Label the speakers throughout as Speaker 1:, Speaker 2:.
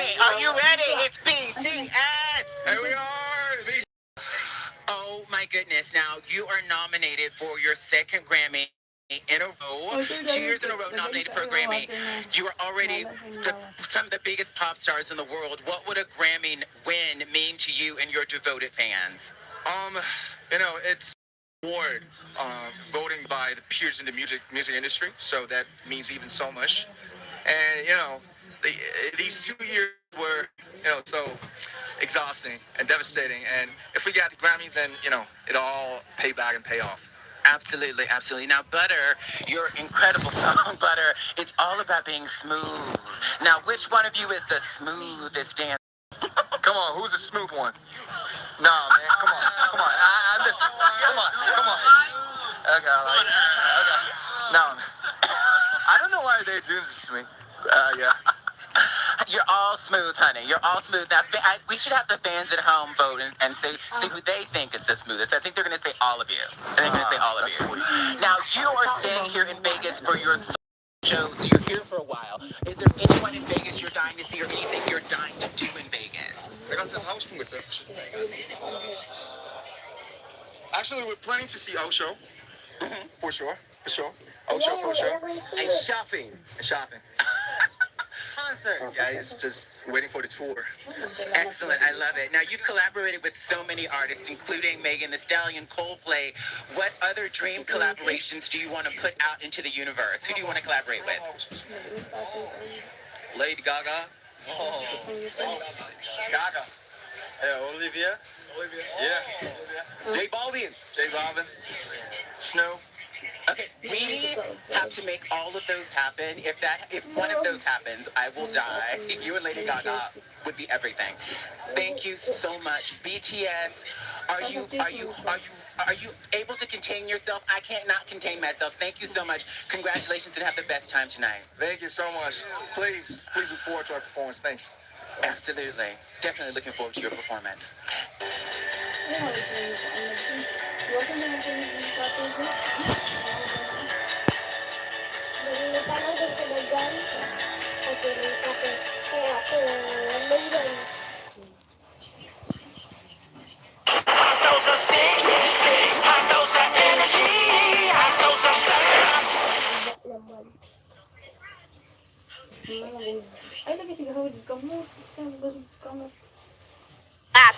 Speaker 1: Okay, are you ready? It's BTS!
Speaker 2: Here we are.
Speaker 1: Oh my goodness. Now, you are nominated for your second Grammy in a row. 2 years in a row nominated for a Grammy. You are already some of the biggest pop stars in the world. What would a Grammy win mean to you and your devoted fans?
Speaker 2: It's award voting by the peers in the music industry, so that means even so much. And these 2 years were so exhausting and devastating. And if we got the Grammys, then it'll all pay back and pay off.
Speaker 1: Absolutely, absolutely. Now, Butter, your incredible song, Butter, it's all about being smooth. Now, which one of you is the smoothest dancer?
Speaker 2: Come on, who's the smooth one? Nah, man, come on. I'm just, come on. Okay, okay. No, I don't know why they're doing this to me. Yeah.
Speaker 1: You're all smooth, honey. You're all smooth. Now, we should have the fans at home vote and see who they think is the smoothest. I think they're going to say all of you. They're going to say all of you.
Speaker 2: Sweet.
Speaker 1: Now, you are staying here in Vegas for your show, so you're here for a while. Is there anyone in Vegas you're dying to see or anything you're dying to do in Vegas?
Speaker 2: Actually, we're planning to see our show. For sure. Our show for sure.
Speaker 1: And shopping.
Speaker 2: Concert. Yeah, he's just waiting for the tour.
Speaker 1: Excellent. I love it. Now, you've collaborated with so many artists, including Megan Thee Stallion, Coldplay. What other dream collaborations do you want to put out into the universe? Who do you want to collaborate with?
Speaker 2: Lady Gaga. Gaga. Olivia. Yeah. J Balvin. Snow.
Speaker 1: Okay, we have to make all of those happen. If one of those happens, I will die. You and Lady Gaga would be everything. Thank you so much. BTS, are you able to contain yourself? I can't not contain myself. Thank you so much. Congratulations and have the best time tonight.
Speaker 2: Thank you so much. Please look forward to our performance. Thanks.
Speaker 1: Absolutely. Definitely looking forward to your performance.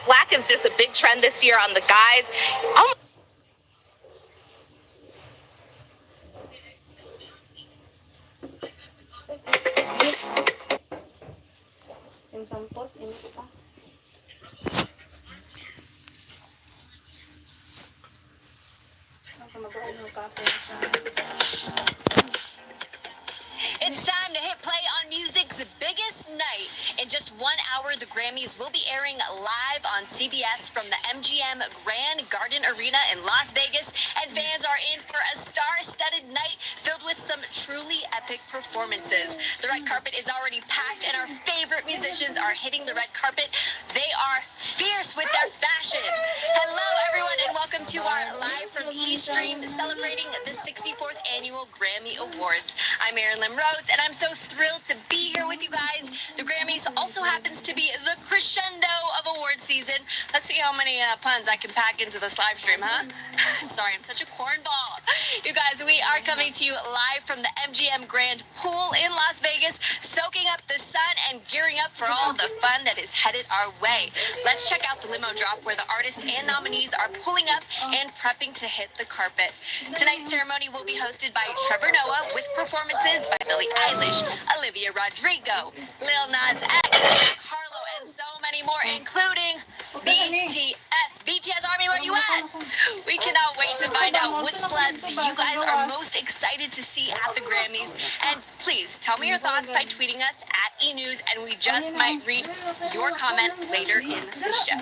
Speaker 3: Black is just a big trend this year on the guys. Oh.
Speaker 4: It's time to hit play on music's biggest night. In just 1 hour, the Grammys will be airing live on CBS from the MGM Grand Garden Arena in Las Vegas, and fans are in for a star-studded night filled with some truly epic performances. The red carpet is already packed, and our favorite musicians are hitting the red carpet. They are fierce with their fashion. Hello, everyone, and welcome to our Live from E-Stream celebrating the 64th Annual Grammy Awards. I'm Erin Lim Rhodes, and I'm so thrilled to be here with you guys. The Grammys also happens to be the crescendo of award season. Let's see how many puns I can pack into this live stream, huh? Sorry, I'm such a cornball. You guys, we are coming to you live from the MGM Grand Pool in Las Vegas, soaking up the sun and gearing up for all the fun that is headed our way. Let's check out the limo drop where the artists and nominees are pulling up and prepping to hit the carpet. Tonight's ceremony will be hosted by Trevor Noah with performances by Billie Eilish, Olivia Rodrigo, Lil Nas X, Harlow, and so many more, including BTS. BTS Army, where you at? We cannot wait to find out what celebs you guys are most excited to see at the Grammys. And please tell me your thoughts by tweeting us at eNews, and we just might read your comment later in the show.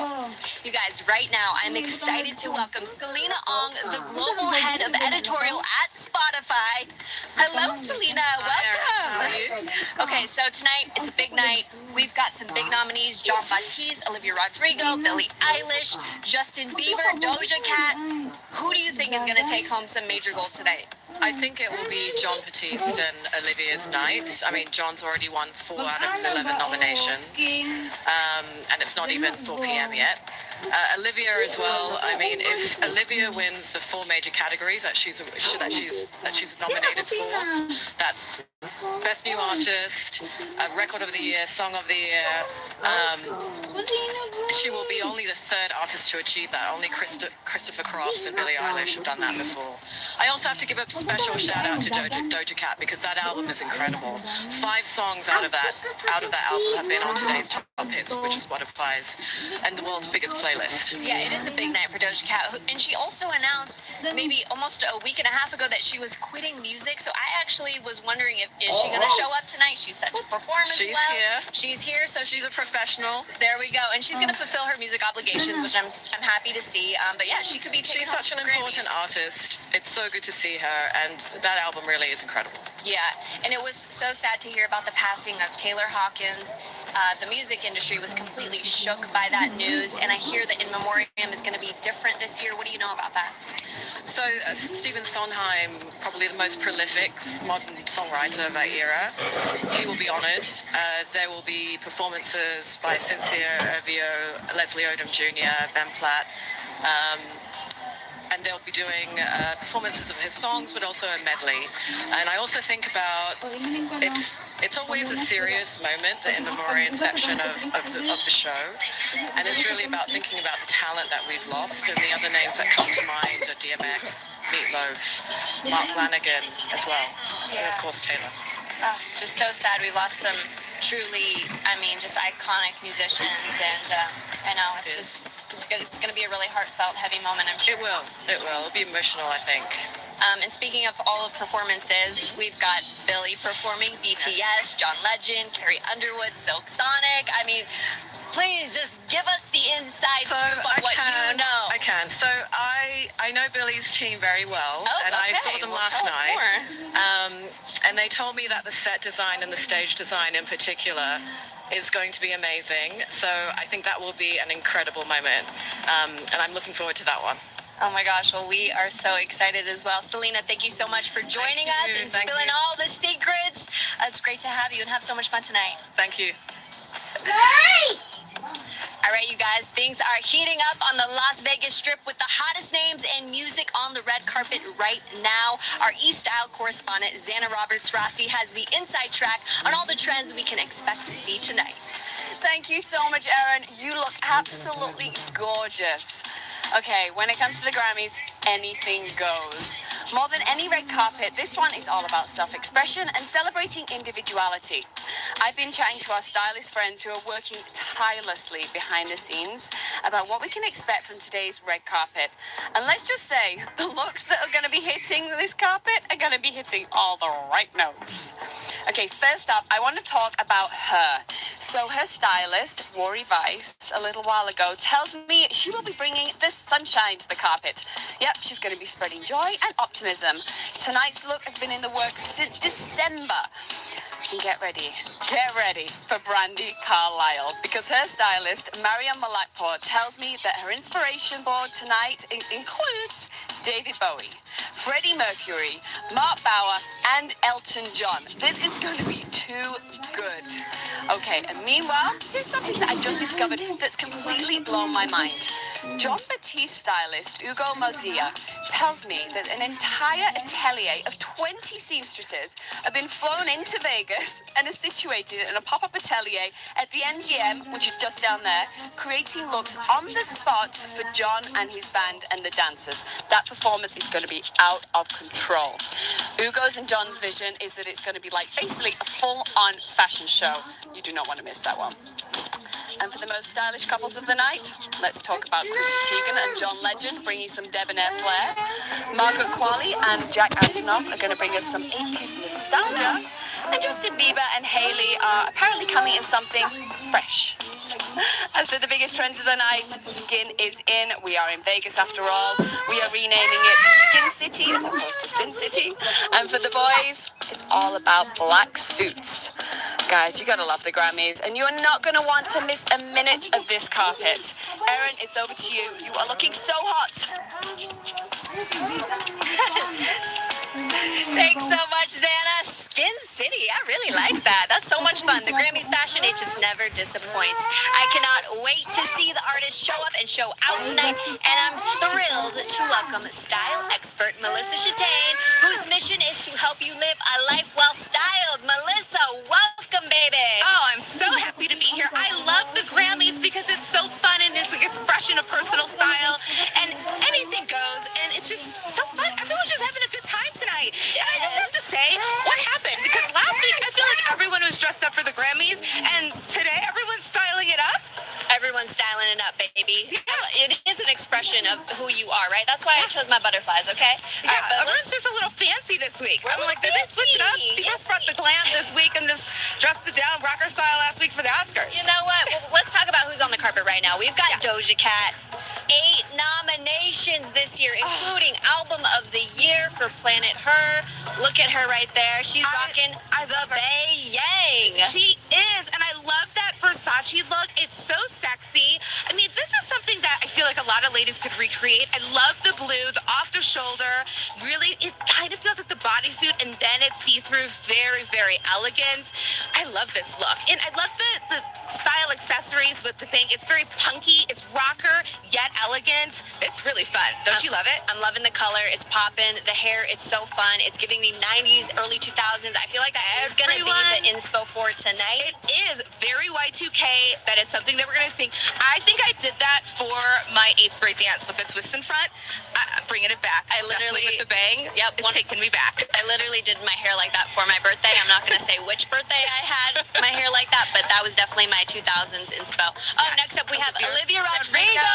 Speaker 4: You guys, right now, I'm excited to welcome Selena Ong, the global head of editorial at Spotify. Hello, Selena. Welcome. Okay, Okay, so tonight, it's a big night. We've got some big nominees: John Batiste, Olivia Rodrigo, Billie Eilish, Justin Bieber, Doja Cat. Who do you think is going to take home some major gold today?
Speaker 5: I think it will be John Batiste and Olivia's night. I mean, John's already won 4 out of his 11 nominations, and it's not even 4 p.m. yet. Olivia as well. I mean, if Olivia wins the 4 major categories that she's nominated for, that's Best New Artist, Record of the Year, Song of the Year. She will be only the 3rd artist to achieve that. Only Christopher Cross and Billie Eilish have done that before. I also have to give a special shout out to Doja Cat because that album is incredible. 5 songs out of that album have been on today's top hits, which is Spotify's and the world's biggest playlist.
Speaker 4: Yeah, it is a big night for Doja Cat, and she also announced maybe almost a week and a half ago that she was quitting music. So I actually was wondering is she going to show up tonight? She's set to perform as well.
Speaker 5: She's here.
Speaker 4: She's here, so
Speaker 5: she's a professional.
Speaker 4: There we go, and she's going to fulfill her music obligations, which I'm happy to see. But yeah, she could be.
Speaker 5: She's such an important artist. It's so good to see her, and that album really is incredible.
Speaker 4: Yeah, and it was so sad to hear about the passing of Taylor Hawkins. The music industry was completely shook by that news, and I hear that In Memoriam is going to be different this year. What do you know about that?
Speaker 5: So Stephen Sondheim, probably the most prolific modern songwriter of that era, he will be honoured. There will be performances by Cynthia Erivo, Leslie Odom Jr., Ben Platt. And they'll be doing performances of his songs, but also a medley. And I also think about it's always a serious moment, the In Memoriam section of the show, and it's really about thinking about the talent that we've lost. And the other names that come to mind are DMX, Meatloaf, Mark Lanigan as well, and of course Taylor.
Speaker 4: Oh, it's just so sad. We lost some truly, just iconic musicians, and I know it's going to be a really heartfelt, heavy moment, I'm sure.
Speaker 5: It will. It'll be emotional, I think.
Speaker 4: And speaking of all of performances, we've got Billie performing, BTS, John Legend, Carrie Underwood, Silk Sonic. Please just give us the inside scoop of what you know.
Speaker 5: I can. So I know Billie's team very well, and I saw them last night. And they told me that the set design and the stage design in particular is going to be amazing. So I think that will be an incredible moment, and I'm looking forward to that one.
Speaker 4: Oh my gosh, well, we are so excited as well. Selena, thank you so much for joining us and spilling all the secrets. It's great to have you and have so much fun tonight.
Speaker 5: Thank you.
Speaker 4: All right, you guys, things are heating up on the Las Vegas Strip with the hottest names and music on the red carpet right now. Our E-Style correspondent, Xana Roberts-Rossi, has the inside track on all the trends we can expect to see tonight.
Speaker 6: Thank you so much, Erin. You look absolutely gorgeous. Okay, when it comes to the Grammys, anything goes. More than any red carpet, this one is all about self-expression and celebrating individuality. I've been chatting to our stylist friends who are working tirelessly behind the scenes about what we can expect from today's red carpet. And let's just say, the looks that are going to be hitting this carpet are going to be hitting all the right notes. Okay, first up, I want to talk about her. So her stylist, Rory Weiss, a little while ago, tells me she will be bringing the sunshine to the carpet. Yep, she's going to be spreading joy and optimism. Tonight's look has been in the works since December. And get ready for Brandy Carlisle, because her stylist, Mariam Malakpour, tells me that her inspiration board tonight includes David Bowie, Freddie Mercury, Mark Bauer, and Elton John. This is going to be too good. Okay, and meanwhile, here's something that I just discovered that's completely blown my mind. John Batiste stylist Ugo Mozilla tells me that an entire atelier of 20 seamstresses have been flown into Vegas and are situated in a pop-up atelier at the MGM, which is just down there, creating looks on the spot for John and his band and the dancers. That performance is going to be out of control. Ugo's and John's vision is that it's going to be like basically a full-on fashion show. You do not want to miss that one. And for the most stylish couples of the night, let's talk about Chrissy Teigen and John Legend bringing some debonair flair. Margaret Qualley and Jack Antonoff are going to bring us some 80s nostalgia. And Justin Bieber and Hailey are apparently coming in something fresh. As for the biggest trends of the night, skin is in. We are in Vegas after all. We are renaming it Skin City as opposed to Sin City. And for the boys, it's all about black suits. Guys, you gotta love the Grammys, and you're not gonna want to miss a minute of this carpet. Erin, it's over to you. You are looking so hot.
Speaker 4: Thanks so much, Xana. Skin City, I really like that. That's so much fun. The Grammys fashion, it just never disappoints. I cannot wait to see the artists show up and show out tonight, and I'm thrilled to welcome style expert Melissa Chastain, whose mission is to help you live a life well styled. Melissa, welcome, baby.
Speaker 3: Oh, I'm so happy to be here. I love the Grammys because it's so fun and it's an expression of personal style and anything goes and it's just so fun. Everyone's just having a good time tonight. And I just have to say, what happened? Because last week I feel like everyone was dressed up for the Grammys and today everyone's styling it up.
Speaker 4: Everyone's styling it up, baby. Yeah. It is an expression of who you are, right? That's why I chose my butterflies, okay?
Speaker 3: Yeah, everyone's just a little fancy this week. I'm like, did they switch it up? People brought the glam this week and just dressed it down rocker style last week for the Oscars.
Speaker 4: You know what? Well, let's talk about who's on the carpet right now. We've got Doji Cat. 8 nominations this year, including Album of the Year for Planet Her. Look at her right there. She's rocking the Bay Yang.
Speaker 3: She is, and I love that Versace look. It's so sexy. I mean, this is something that I feel like a lot of ladies could recreate. I love the blue, the off the shoulder. Really, it kind of feels like the bodysuit, and then it's see-through. Very, very elegant. I love this look, and I love the style accessories with the thing. It's very punky. It's rocker yet elegant. It's really fun. Don't you love it?
Speaker 4: I'm loving the color. It's popping. The hair, it's so fun. It's giving me 90s, early 2000s. I feel like that is going to be the inspo for tonight.
Speaker 3: It is very Y2K. That is something that we're going to sing. I think I did that for my 8th grade dance with the twist in front. Bringing it back. I literally, with the bang,
Speaker 4: yep,
Speaker 3: it's taking me back.
Speaker 4: I literally did my hair like that for my birthday. I'm not going to say which birthday I had my hair like that, but that was definitely my 2000s inspo. Oh, next up we have Olivia Rodrigo.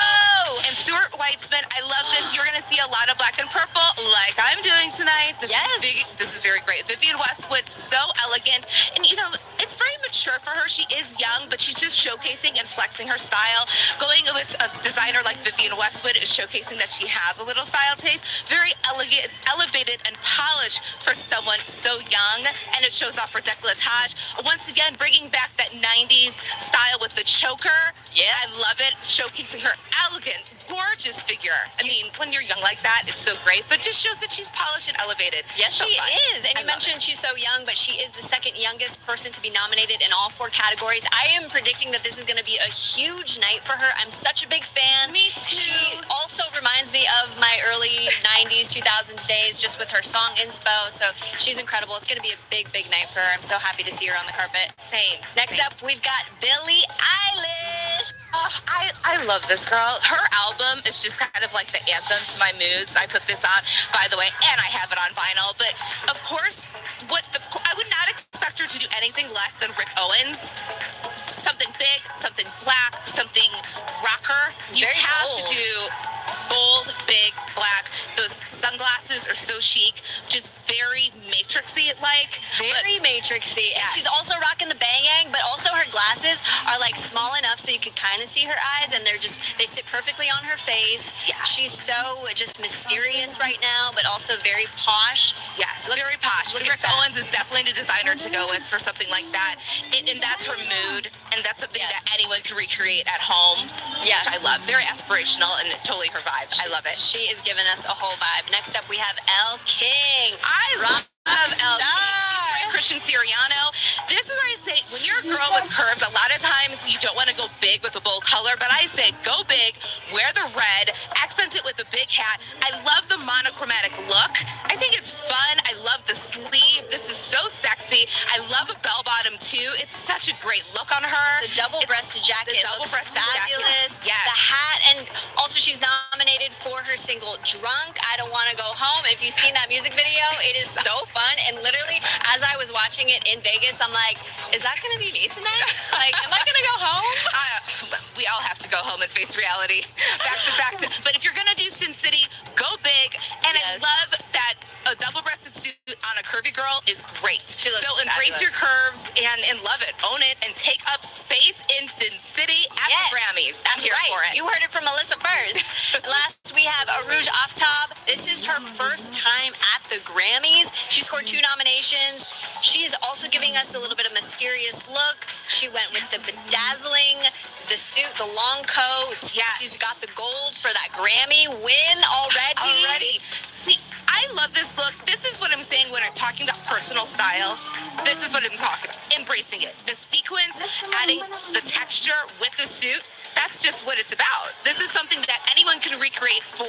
Speaker 3: And Stuart Weitzman. I love this. You're going to see a lot of black and purple like I'm doing tonight. This is big. This is very great. Vivienne Westwood, so elegant. And, you know, it's very mature for her. She is young, but she's just showcasing and flexing her style. Going with a designer like Vivienne Westwood is showcasing that she has a little style taste. Very elegant, elevated, and polished for someone so young. And it shows off her décolletage. Once again, bringing back that 90s style with the choker.
Speaker 4: Yeah.
Speaker 3: I love it. Showcasing her elegant, gorgeous figure. I mean, when you're young like that, it's so great, but just shows that she's polished and elevated.
Speaker 4: Yes,
Speaker 3: so
Speaker 4: she
Speaker 3: fun.
Speaker 4: is. And you mentioned she's so young, but she is the second youngest person to be nominated in all 4 categories. I am predicting that this is going to be a huge night for her. I'm such a big fan.
Speaker 3: Me too.
Speaker 4: She also reminds me of my early 90s, 2000s days, just with her song inspo. So she's incredible. It's going to be a big, big night for her. I'm so happy to see her on the carpet.
Speaker 3: Same.
Speaker 4: Next up, we've got Billie Eilish.
Speaker 3: Oh, I love this girl. Her album is just kind of like the anthem to my moods. I put this on, by the way, and I have it on vinyl. But of course, I would not expect her to do anything less than Rick Owens. Something big, something black, something rocker. You
Speaker 4: Very
Speaker 3: have
Speaker 4: bold.
Speaker 3: to do bold, big, black. Those sunglasses are so chic, just very matrixy-like.
Speaker 4: Very matrixy. And
Speaker 3: Yes.
Speaker 4: she's also rocking the bang-yang, but also her glasses are like small enough so you can kind of see her eyes, and they sit perfectly on her face.
Speaker 3: Yeah.
Speaker 4: She's so just mysterious right now, but also very posh.
Speaker 3: Yes, very posh.
Speaker 4: look at
Speaker 3: Rick
Speaker 4: that.
Speaker 3: Owens is definitely the designer to go with for something like that. And that's her mood, and that's something
Speaker 4: Yes.
Speaker 3: that anyone can recreate at home,
Speaker 4: Yeah.
Speaker 3: which I love. Very aspirational and totally her vibe. I love it.
Speaker 4: She is giving us a whole vibe. Next up, we have Elle King.
Speaker 3: I love Elle King.
Speaker 4: star.
Speaker 3: She's my Christian Siriano. This is where I say, when you're a girl with curves, a lot of times you don't want to go big with a bold color, but I say go big, wear the red, accent it with a big hat. I love the monochromatic look. I think it's fun. I love the sleeve. This is so sexy. I love a bell bottom too. It's such a great look on her.
Speaker 4: The double-breasted jacket
Speaker 3: The
Speaker 4: looks
Speaker 3: double-breasted
Speaker 4: fabulous.
Speaker 3: jacket. Yes.
Speaker 4: The hat, and also she's nominated for her single "Drunk." I don't want to go home. If you've seen that music video, it is so fun. And literally, as I was watching it in Vegas, I'm like, is that going to be me tonight? Like, am I going to go home?
Speaker 3: We all have to go home and face reality. Back to. But if you're gonna do Sin City, go big. And I
Speaker 4: Yes.
Speaker 3: love that a double-breasted suit on a curvy girl is great.
Speaker 6: She looks
Speaker 3: so embrace
Speaker 6: fabulous.
Speaker 3: your curves and love it, own it, and take up space in Sin City at the Grammys.
Speaker 4: That's
Speaker 3: I'm here
Speaker 4: right.
Speaker 3: for it.
Speaker 4: You heard it from Melissa first. Last, we have Arouge Aftab. This is her first time at the Grammys. She scored 2 nominations. She is also giving us a little bit of mysterious look. She went with the bedazzling, the suit, the long coat.
Speaker 3: Yes.
Speaker 4: She's got the gold for that Grammy win already.
Speaker 3: See, I love this look. This is what I'm saying when I'm talking about personal style. This is what I'm talking about. Embracing it. The sequence, adding the texture with the suit. That's just what it's about. This is something that anyone can recreate for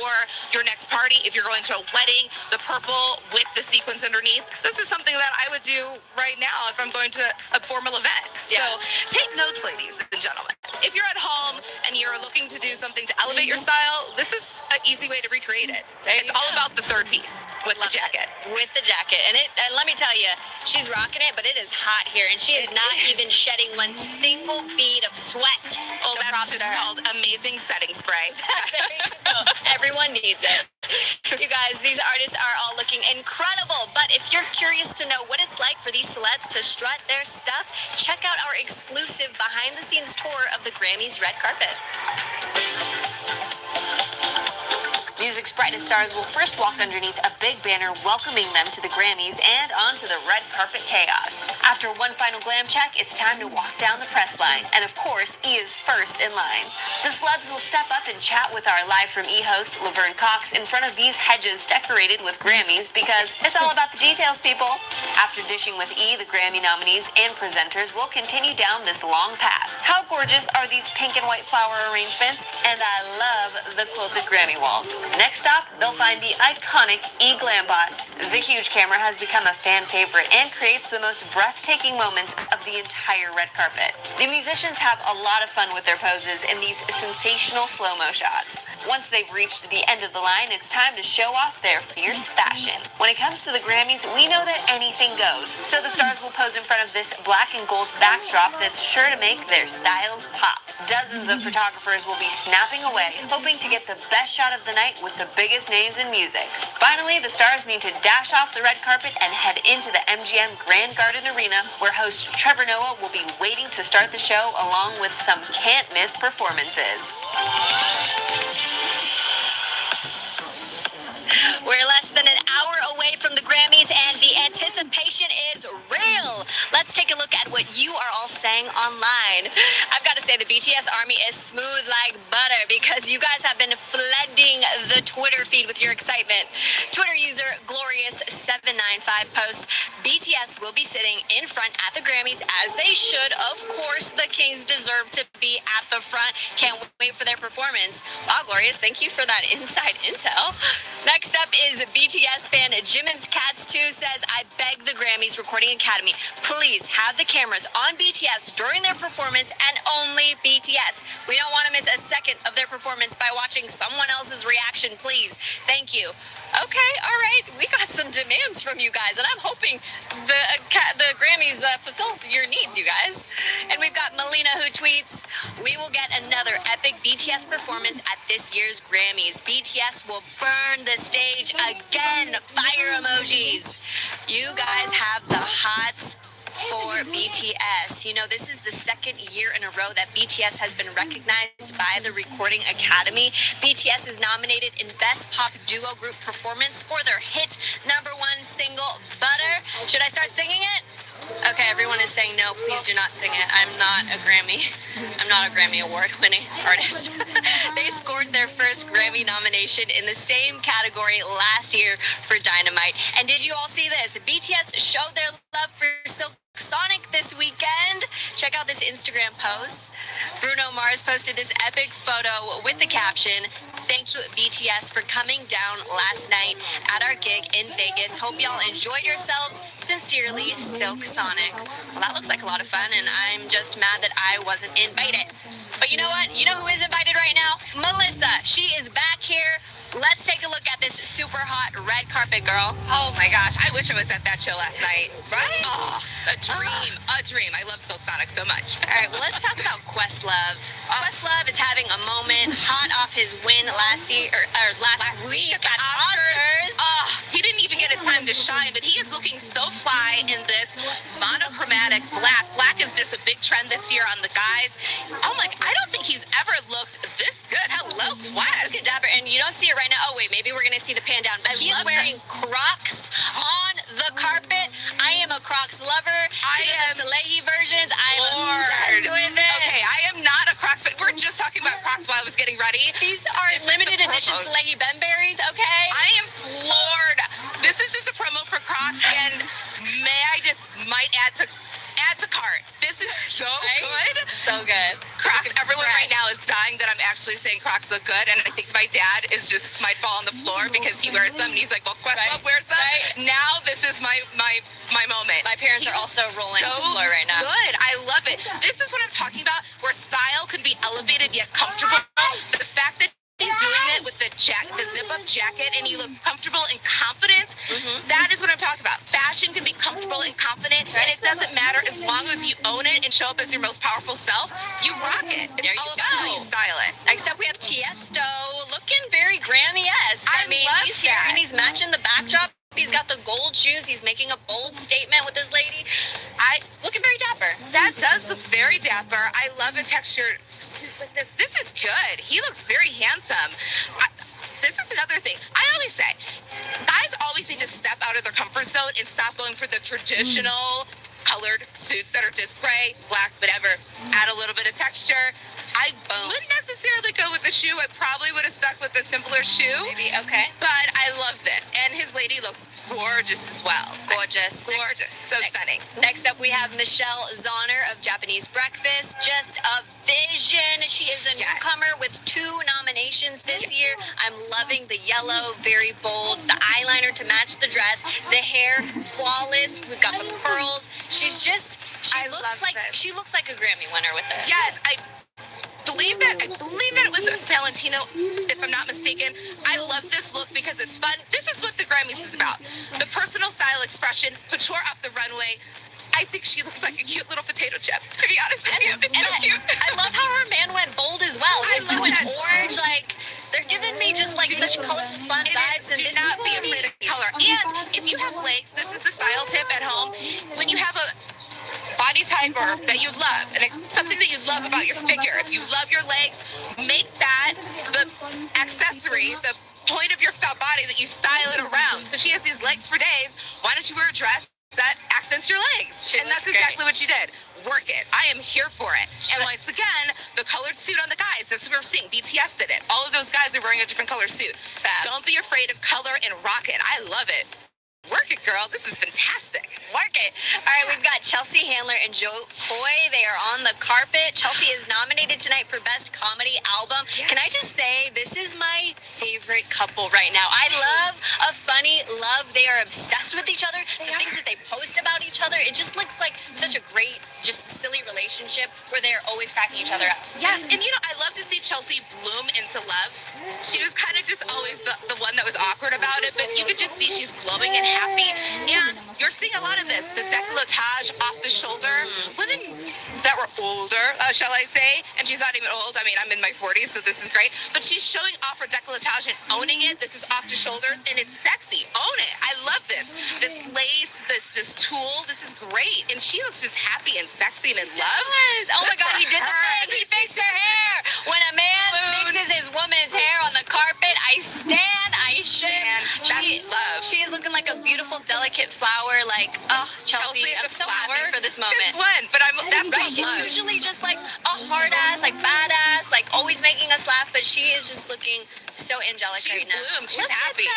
Speaker 3: your next party. If you're going to a wedding, the purple with the sequins underneath. This is something that I would do right now if I'm going to a formal event.
Speaker 4: Yeah.
Speaker 3: So take notes, ladies and gentlemen. If you're at home and you're looking to do something to elevate your style, this is an easy way to recreate it. It's all about the third piece with the jacket.
Speaker 4: With the jacket. And let me tell you, she's rocking it, but it is hot here. And she is not even shedding one single bead of sweat.
Speaker 3: Oh,
Speaker 4: So
Speaker 3: that's
Speaker 4: props
Speaker 3: just
Speaker 4: to her.
Speaker 3: called amazing setting spray.
Speaker 4: There you go. Everyone needs it. You guys, these artists are all looking incredible. But if you're curious to know what it's like for these celebs to strut their stuff, check out our exclusive behind-the-scenes tour of the Grammys red carpet. Music's brightest stars will first walk underneath a big banner welcoming them to the Grammys and onto the red carpet chaos. After one final glam check, it's time to walk down the press line. And of course, E is first in line. The celebs will step up and chat with our Live from E host, Laverne Cox, in front of these hedges decorated with Grammys because it's all about the details, people. After dishing with E, the Grammy nominees and presenters will continue down this long path. How gorgeous are these pink and white flower arrangements? And I love the quilted Grammy walls. Next stop, they'll find the iconic E Glambot. The huge camera has become a fan favorite and creates the most breathtaking moments of the entire red carpet. The musicians have a lot of fun with their poses in these sensational slow-mo shots. Once they've reached the end of the line, it's time to show off their fierce fashion. When it comes to the Grammys, we know that anything goes. So the stars will pose in front of this black and gold backdrop that's sure to make their styles pop. Dozens of photographers will be snapping away, hoping to get the best shot of the night with the biggest names in music. Finally, the stars need to dash off the red carpet and head into the MGM Grand Garden Arena, where host Trevor Noah will be waiting to start the show along with some can't-miss performances. We're less than an hour away from the Grammys and the anticipation is real. Let's take a look at what you are all saying online. I've got to say the BTS army is smooth like butter because you guys have been flooding the Twitter feed with your excitement. Twitter user Glorious795 posts, BTS will be sitting in front at the Grammys as they should. Of course, the Kings deserve to be at the front. Can't wait for their performance. Wow, Glorious, thank you for that inside intel. Next up is BTS fan Jimin's Cats 2 says, I beg the Grammys Recording Academy, please have the cameras on BTS during their performance and only BTS. We don't want to miss a second of their performance by watching someone else's reaction, please. Thank you. Okay, all right. We got some demands from you guys, and I'm hoping the Grammys fulfills your needs, you guys. And we've got Melina who tweets, we will get another epic BTS performance at this year's Grammys. BTS will burn the stage again. Fire emojis. You guys have the hots for BTS. You know, this is the second year in a row that BTS has been recognized by the Recording Academy. BTS is nominated in Best Pop Duo Group Performance for their hit #1 single, Butter. Should I start singing it? Okay, everyone is saying no, please do not sing it. I'm not a Grammy award-winning artist. They scored their first Grammy nomination in the same category last year for Dynamite. And did you all see this? BTS showed their love for Silk Sonic this weekend. Check out this Instagram post. Bruno Mars posted this epic photo with the caption, thank you BTS for coming down last night at our gig in Vegas. Hope y'all enjoyed yourselves. Sincerely, Silk Sonic. Well, that looks like a lot of fun, and I'm just mad that I wasn't invited. But you know what? You know who is invited right now? Melissa. She is back here. Let's take a look at this super hot red carpet girl.
Speaker 3: Oh my gosh, I wish I was at that show last night. Right? Oh, a dream. I love Silk Sonic so much.
Speaker 4: All right, well, let's talk about Questlove. Questlove is having a moment hot off his win last week
Speaker 3: at the Oscars. Oh, He didn't even get his time to shine, but he is looking so fly in this monochromatic black. Black is just a big trend this year on the guys. Oh my, I don't think he's ever looked this good. Hello, Quest.
Speaker 4: Look at Dapper, and you don't see it right now. Oh wait, maybe we're gonna see the pan down. But he is wearing Crocs on the carpet. I am a Crocs lover.
Speaker 3: I am
Speaker 4: the Salehi versions. I am
Speaker 3: Lord.
Speaker 4: obsessed with it.
Speaker 3: Okay, I am not a Crocs fan. We're just talking about Crocs while I was getting ready.
Speaker 4: These are limited edition Salehi Benberries, okay?
Speaker 3: I am floored. This is just a promo for Crocs, and might add to cart. This is so good.
Speaker 4: So good.
Speaker 3: Crocs, everyone right now is dying that I'm actually saying Crocs look good, and I think my dad might fall on the floor because he wears them, and he's like, well, Questlove wears them. Now this is my moment.
Speaker 4: My parents are also rolling on the floor right now.
Speaker 3: Good. I love it. This is what I'm talking about, where style can be elevated yet comfortable. The fact that he's doing it with the zip-up jacket, and he looks comfortable and confident. That is what I'm talking about. Fashion can be comfortable and confident, and it doesn't matter as long as you own it and show up as your most powerful self. You rock it. It's all about how you style it.
Speaker 4: Next up, we have Tiesto, looking very Grammy-esque.
Speaker 3: I mean,
Speaker 4: love
Speaker 3: he's
Speaker 4: here,
Speaker 3: that.
Speaker 4: and he's matching the backdrop. He's got the gold shoes. He's making a bold statement with his lady. Looking very dapper.
Speaker 3: That does look very dapper. I love a textured suit like this. This is good. He looks very handsome. This is another thing. I always say, guys always need to step out of their comfort zone and stop going for the traditional colored suits that are just gray, black, whatever. Add a little bit of texture. I wouldn't necessarily go with the shoe. I probably would have stuck with a simpler shoe.
Speaker 4: Maybe, okay.
Speaker 3: But I love this. And his lady looks gorgeous as well.
Speaker 4: Gorgeous.
Speaker 3: Gorgeous. So stunning.
Speaker 4: Next up, we have Michelle Zauner of Japanese Breakfast. Just a vision. She is a newcomer with 2 nominations this year. I'm loving the yellow, very bold, the eyeliner to match the dress, the hair flawless. We've got the pearls. She looks like a Grammy winner with this.
Speaker 3: Yes, I believe that it was Valentino, if I'm not mistaken. I love this look because it's fun. This is what the Grammys is about. The personal style expression, couture off the runway. I think she looks like a cute little potato chip, to be honest with you. It's so cute.
Speaker 4: I love how her man went bold as well. He's doing orange, like, they're giving me just like such colorful fun vibes. And
Speaker 3: do not be afraid of color. And if you have legs, this is the style tip at home. When you have a body type or that you love, and it's something that you love about your figure, if you love your legs, make that the accessory, the point of your felt body that you style it around. So she has these legs for days. Why don't you wear a dress that accents your legs? And that's exactly what she did. Work it. I am here for it. And once again, the colored suit on the guys, that's what we're seeing. BTS did it. All of those guys are wearing a different color suit. Don't be afraid of color and rock it. I love it. Work it, girl. This is fantastic.
Speaker 4: Work it. All right, we've got Chelsea Handler and Joe Coy. They are on the carpet. Chelsea is nominated tonight for Best Comedy Album. Can I just say, this is my favorite couple right now. I love a funny love. They are obsessed with each other. The things that they post about each other, it just looks like such a great, just silly relationship where they're always cracking each other up.
Speaker 3: Yes, and I love to see Chelsea bloom into love. She was kind of just always the one that was awkward about it, but you could just see she's glowing and happy, and you're seeing a lot of this, the décolletage off the shoulder, women that were older, shall I say, and she's not even old. I mean, I'm in my 40s, so this is great, but she's showing off her décolletage and owning it. This is off the shoulders, and it's sexy. Own it. I love this. This lace, this tulle, this is great, and she looks just happy and sexy and in love.
Speaker 4: Oh my God, he did the thing. He fixed her hair. When a man fixes his woman's hair on the carpet, I stand, I ship. She is looking like a beautiful, delicate flower. Like, oh, Chelsea, I'm so happy for this moment.
Speaker 3: Since when? But that's
Speaker 4: right. She's usually just like a hard ass, like badass, like always making us laugh. But she is just looking so angelic right now.
Speaker 3: She's happy.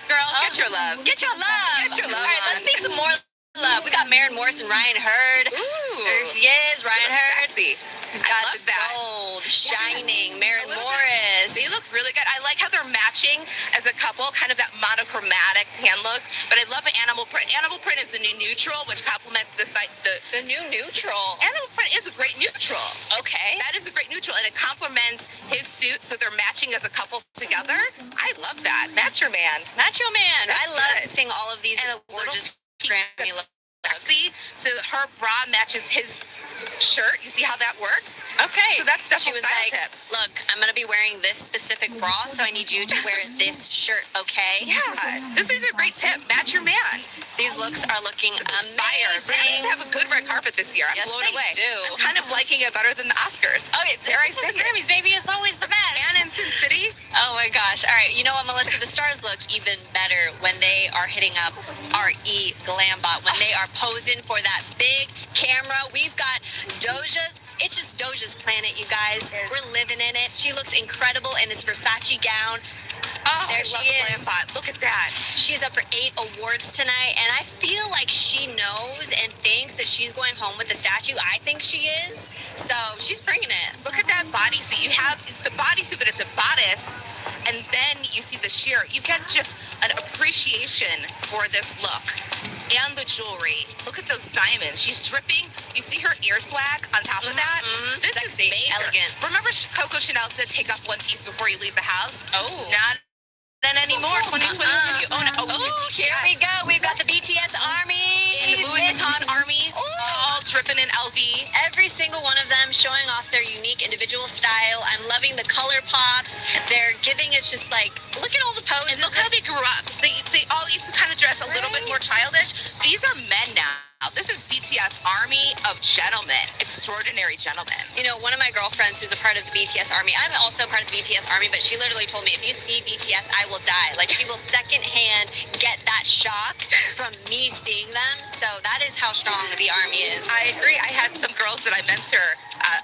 Speaker 4: Girl,
Speaker 3: get your love.
Speaker 4: Get your love.
Speaker 3: Get your love.
Speaker 4: All right, let's see some more love. We got Maren Morris and Ryan Hurd. There he is, Ryan Hurd. He's got the gold, shining. Maren Morris.
Speaker 3: They look really good. I like how they're matching as a couple, kind of that monochromatic tan look. But I love the animal print. Animal print is the new neutral, which complements the
Speaker 4: new neutral.
Speaker 3: Animal print is a great neutral.
Speaker 4: Okay.
Speaker 3: That is a great neutral, and it complements his suit, so they're matching as a couple together. I love that. Match your man.
Speaker 4: Match your man.
Speaker 3: That's
Speaker 4: I love
Speaker 3: good.
Speaker 4: seeing all of these
Speaker 3: and
Speaker 4: gorgeous Grammy looks.
Speaker 3: Sexy. So her bra matches his shirt. You see how that works?
Speaker 4: Okay.
Speaker 3: So that's
Speaker 4: She
Speaker 3: definitely
Speaker 4: was
Speaker 3: style
Speaker 4: like,
Speaker 3: tip.
Speaker 4: look, I'm going to be wearing this specific bra, so I need you to wear this shirt, okay?
Speaker 3: Yeah, this is a great tip. Match your man.
Speaker 4: These looks are looking
Speaker 3: Fire. Grammys
Speaker 4: amazing.
Speaker 3: have a good red carpet this year. I'm
Speaker 4: Yes,
Speaker 3: blown
Speaker 4: they
Speaker 3: away.
Speaker 4: do.
Speaker 3: I'm kind of liking it better than the Oscars.
Speaker 4: Oh, yeah,
Speaker 3: Dare I
Speaker 4: this is
Speaker 3: say
Speaker 4: the
Speaker 3: it?
Speaker 4: Grammys, baby. It's always the best.
Speaker 3: And in Sin City.
Speaker 4: Oh my gosh. All right. You know what, Melissa? The stars look even better when they are hitting up RE Glambot, when they are posing for that big camera. We've got Doja's. It's just Doja's planet, you guys. We're living in it. She looks incredible in this Versace gown.
Speaker 3: Oh,
Speaker 4: There
Speaker 3: I
Speaker 4: she
Speaker 3: love the
Speaker 4: is.
Speaker 3: Glambot. Look at that.
Speaker 4: She's up for 8 awards tonight, and I feel like she knows and thinks that she's going home with the statue. I think she is. So she's bringing it.
Speaker 3: Look at that bodysuit. You have, it's the bodysuit, but it's a bodice. And then you see the sheer. You get just an appreciation for this look. And the jewelry. Look at those diamonds. She's dripping. You see her ear swag on top of that? This
Speaker 4: Sexy,
Speaker 3: is major.
Speaker 4: elegant.
Speaker 3: Remember Coco Chanel said take off one piece before you leave the house?
Speaker 4: Oh.
Speaker 3: Not anymore. 2020 you own it.
Speaker 4: Oh, here we go. We've got the BTS Army.
Speaker 3: In Louis
Speaker 4: This-
Speaker 3: Vuitton Army. All dripping in LV.
Speaker 4: Every single one of them showing off their unique individual style. I'm loving the color pops. They're giving it just like, look at all the poses.
Speaker 3: And look how they grew up. They all used to kind of dress a little bit more childish. These are men now. This is BTS Army of Gentlemen. Extraordinary gentlemen.
Speaker 4: You know, one of my girlfriends who's a part of the BTS Army, I'm also a part of the BTS Army, but she literally told me, if you see BTS, I will die. Like, she will secondhand get that shock from me seeing them. So that is how strong the Army is.
Speaker 3: I agree. I had some girls that I mentor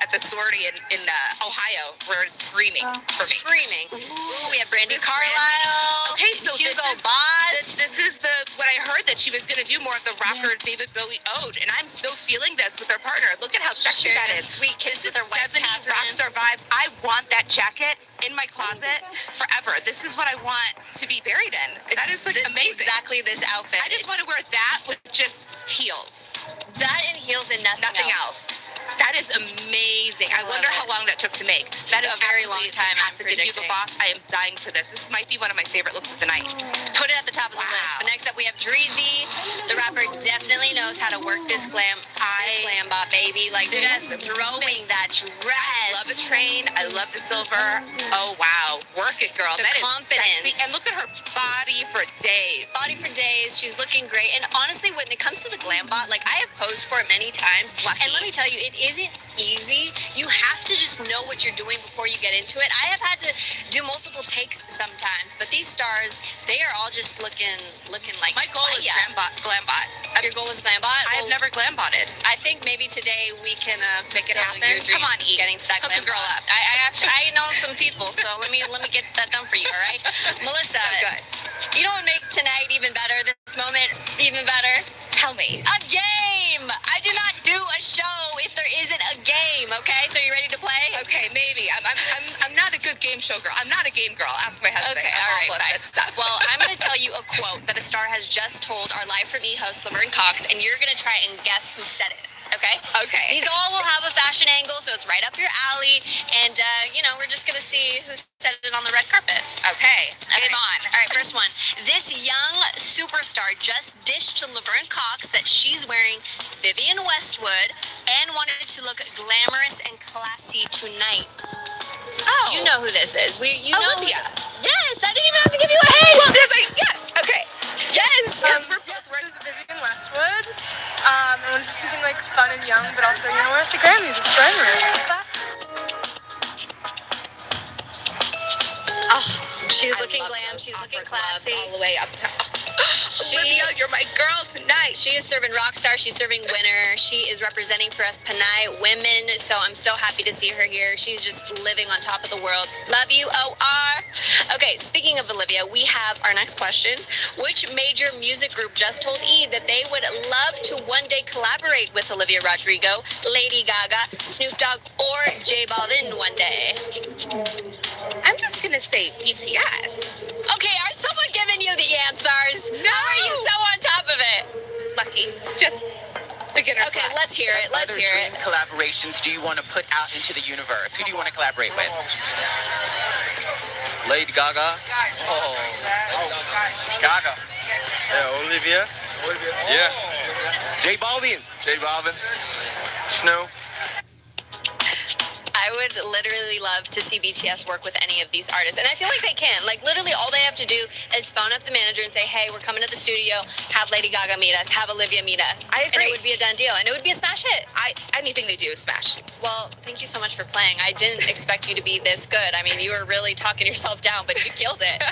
Speaker 3: at the sorority in Ohio were screaming for me.
Speaker 4: Screaming. Ooh, we have Brandy
Speaker 3: This
Speaker 4: Carlisle.
Speaker 3: Okay, so
Speaker 4: Hugo
Speaker 3: this is,
Speaker 4: Boss.
Speaker 3: This is what I heard, that she was going to do more of the rocker David Bowie ode, and I'm so feeling this with her partner. Look at how sexy
Speaker 4: Shared
Speaker 3: that
Speaker 4: a
Speaker 3: is.
Speaker 4: sweet kiss with her wife,
Speaker 3: 70s
Speaker 4: Catherine.
Speaker 3: rockstar vibes. I want that jacket in my closet forever. This is what I want to be buried in. That is like amazing.
Speaker 4: Exactly this outfit.
Speaker 3: I just want to wear that with just heels.
Speaker 4: that and heels and
Speaker 3: Nothing else. That is amazing. I wonder how long that took to make. That is
Speaker 4: A very
Speaker 3: absolutely
Speaker 4: long time, I'm
Speaker 3: fantastic. And Hugo
Speaker 4: predicting.
Speaker 3: Boss, I am dying for this. This might be one of my favorite looks of the night.
Speaker 4: Put it at the top of the
Speaker 3: Wow.
Speaker 4: list. But next up, we have Drizzy. The rapper definitely knows how to work this Glambot, baby. Like, just throwing that dress.
Speaker 3: I love the train. I love the silver. Oh, wow. Work it, girl.
Speaker 4: The
Speaker 3: That is
Speaker 4: confidence.
Speaker 3: sexy. And look at her body for days.
Speaker 4: Body for days. She's looking great. And honestly, when it comes to the Glambot, like, I have posed for it many times.
Speaker 3: Lucky.
Speaker 4: And let me tell you, it isn't easy. You have to just know what you're doing before you get into it. I have had to do multiple takes sometimes, but these stars, they are all just looking like
Speaker 3: My goal is
Speaker 4: fire.
Speaker 3: Glambot.
Speaker 4: Your goal is Glambot?
Speaker 3: I have never Glambotted.
Speaker 4: I think maybe today we can
Speaker 3: Make it
Speaker 4: fulfill
Speaker 3: happen.
Speaker 4: your dream
Speaker 3: Come on,
Speaker 4: of
Speaker 3: E.
Speaker 4: getting to that
Speaker 3: Hook a
Speaker 4: Glambot.
Speaker 3: girl up.
Speaker 4: I know some people, so let me get that done for you. All right, Melissa.
Speaker 3: Good.
Speaker 4: You know what would make tonight even better? This moment even better?
Speaker 3: Tell me.
Speaker 4: A game. I do not do a show if there isn't a game. Okay, so you ready to play?
Speaker 3: Okay, maybe. I'm not a good game show girl. I'm not a game girl. Ask my husband.
Speaker 4: Okay,
Speaker 3: I'm
Speaker 4: all right,
Speaker 3: awful at
Speaker 4: fine.
Speaker 3: this stuff.
Speaker 4: Well, I'm going to tell you a quote that a star has just told our Live from E host, Laverne Cox, and you're going to try and guess who said it. Okay?
Speaker 3: Okay.
Speaker 4: These all will have a fashion angle, so it's right up your alley. And, we're just going to see who said it on the red carpet.
Speaker 3: Okay. Game on.
Speaker 4: All right, first one. This young superstar just dished to Laverne Cox that she's wearing Vivienne Westwood and wanted to look glamorous and classy tonight.
Speaker 3: Oh.
Speaker 4: You know who this is. You know who-
Speaker 3: Olivia.
Speaker 4: Yes, I didn't even have to give you a hint.
Speaker 3: Well, yes. Okay.
Speaker 4: Yes.
Speaker 3: Because we're both
Speaker 7: This is Vivienne Westwood. I want to do something like fun and young, but also, you know, we're at the Grammys. It's glamorous.
Speaker 4: She's looking glam. She's looking classy.
Speaker 3: all the way up.
Speaker 4: She-
Speaker 3: Olivia, you're my girl tonight.
Speaker 4: She is serving Rockstar. She's serving Winner. She is representing for us Panay women. So I'm so happy to see her here. She's just living on top of the world. Love you, OR. Okay, speaking of Olivia, we have our next question. Which major music group just told E that they would love to one day collaborate with Olivia Rodrigo, Lady Gaga, Snoop Dogg, or J Balvin one day?
Speaker 3: I'm just gonna say BTS.
Speaker 4: Okay, are someone giving you the answers?
Speaker 3: No.
Speaker 4: How are you so on top of it?
Speaker 3: Lucky. Just beginner's
Speaker 4: Okay,
Speaker 3: luck.
Speaker 4: let's hear it. Let's
Speaker 1: Other
Speaker 4: hear
Speaker 1: dream
Speaker 4: it.
Speaker 1: collaborations do you want to put out into the universe? Who do you want to collaborate with? Lady Gaga.
Speaker 2: Oh,
Speaker 1: Gaga.
Speaker 2: yeah, Olivia. Yeah.
Speaker 1: J Balvin.
Speaker 2: J Balvin. Snow.
Speaker 4: would literally love to see BTS work with any of these artists. And I feel like they can. Like, literally all they have to do is phone up the manager and say, hey, we're coming to the studio, have Lady Gaga meet us, have Olivia meet us.
Speaker 3: I agree.
Speaker 4: And it would be a done deal. And it would be a smash hit.
Speaker 3: Anything they do is smash.
Speaker 4: Well, thank you so much for playing. I didn't expect you to be this good. I mean, you were really talking yourself down, but you killed it.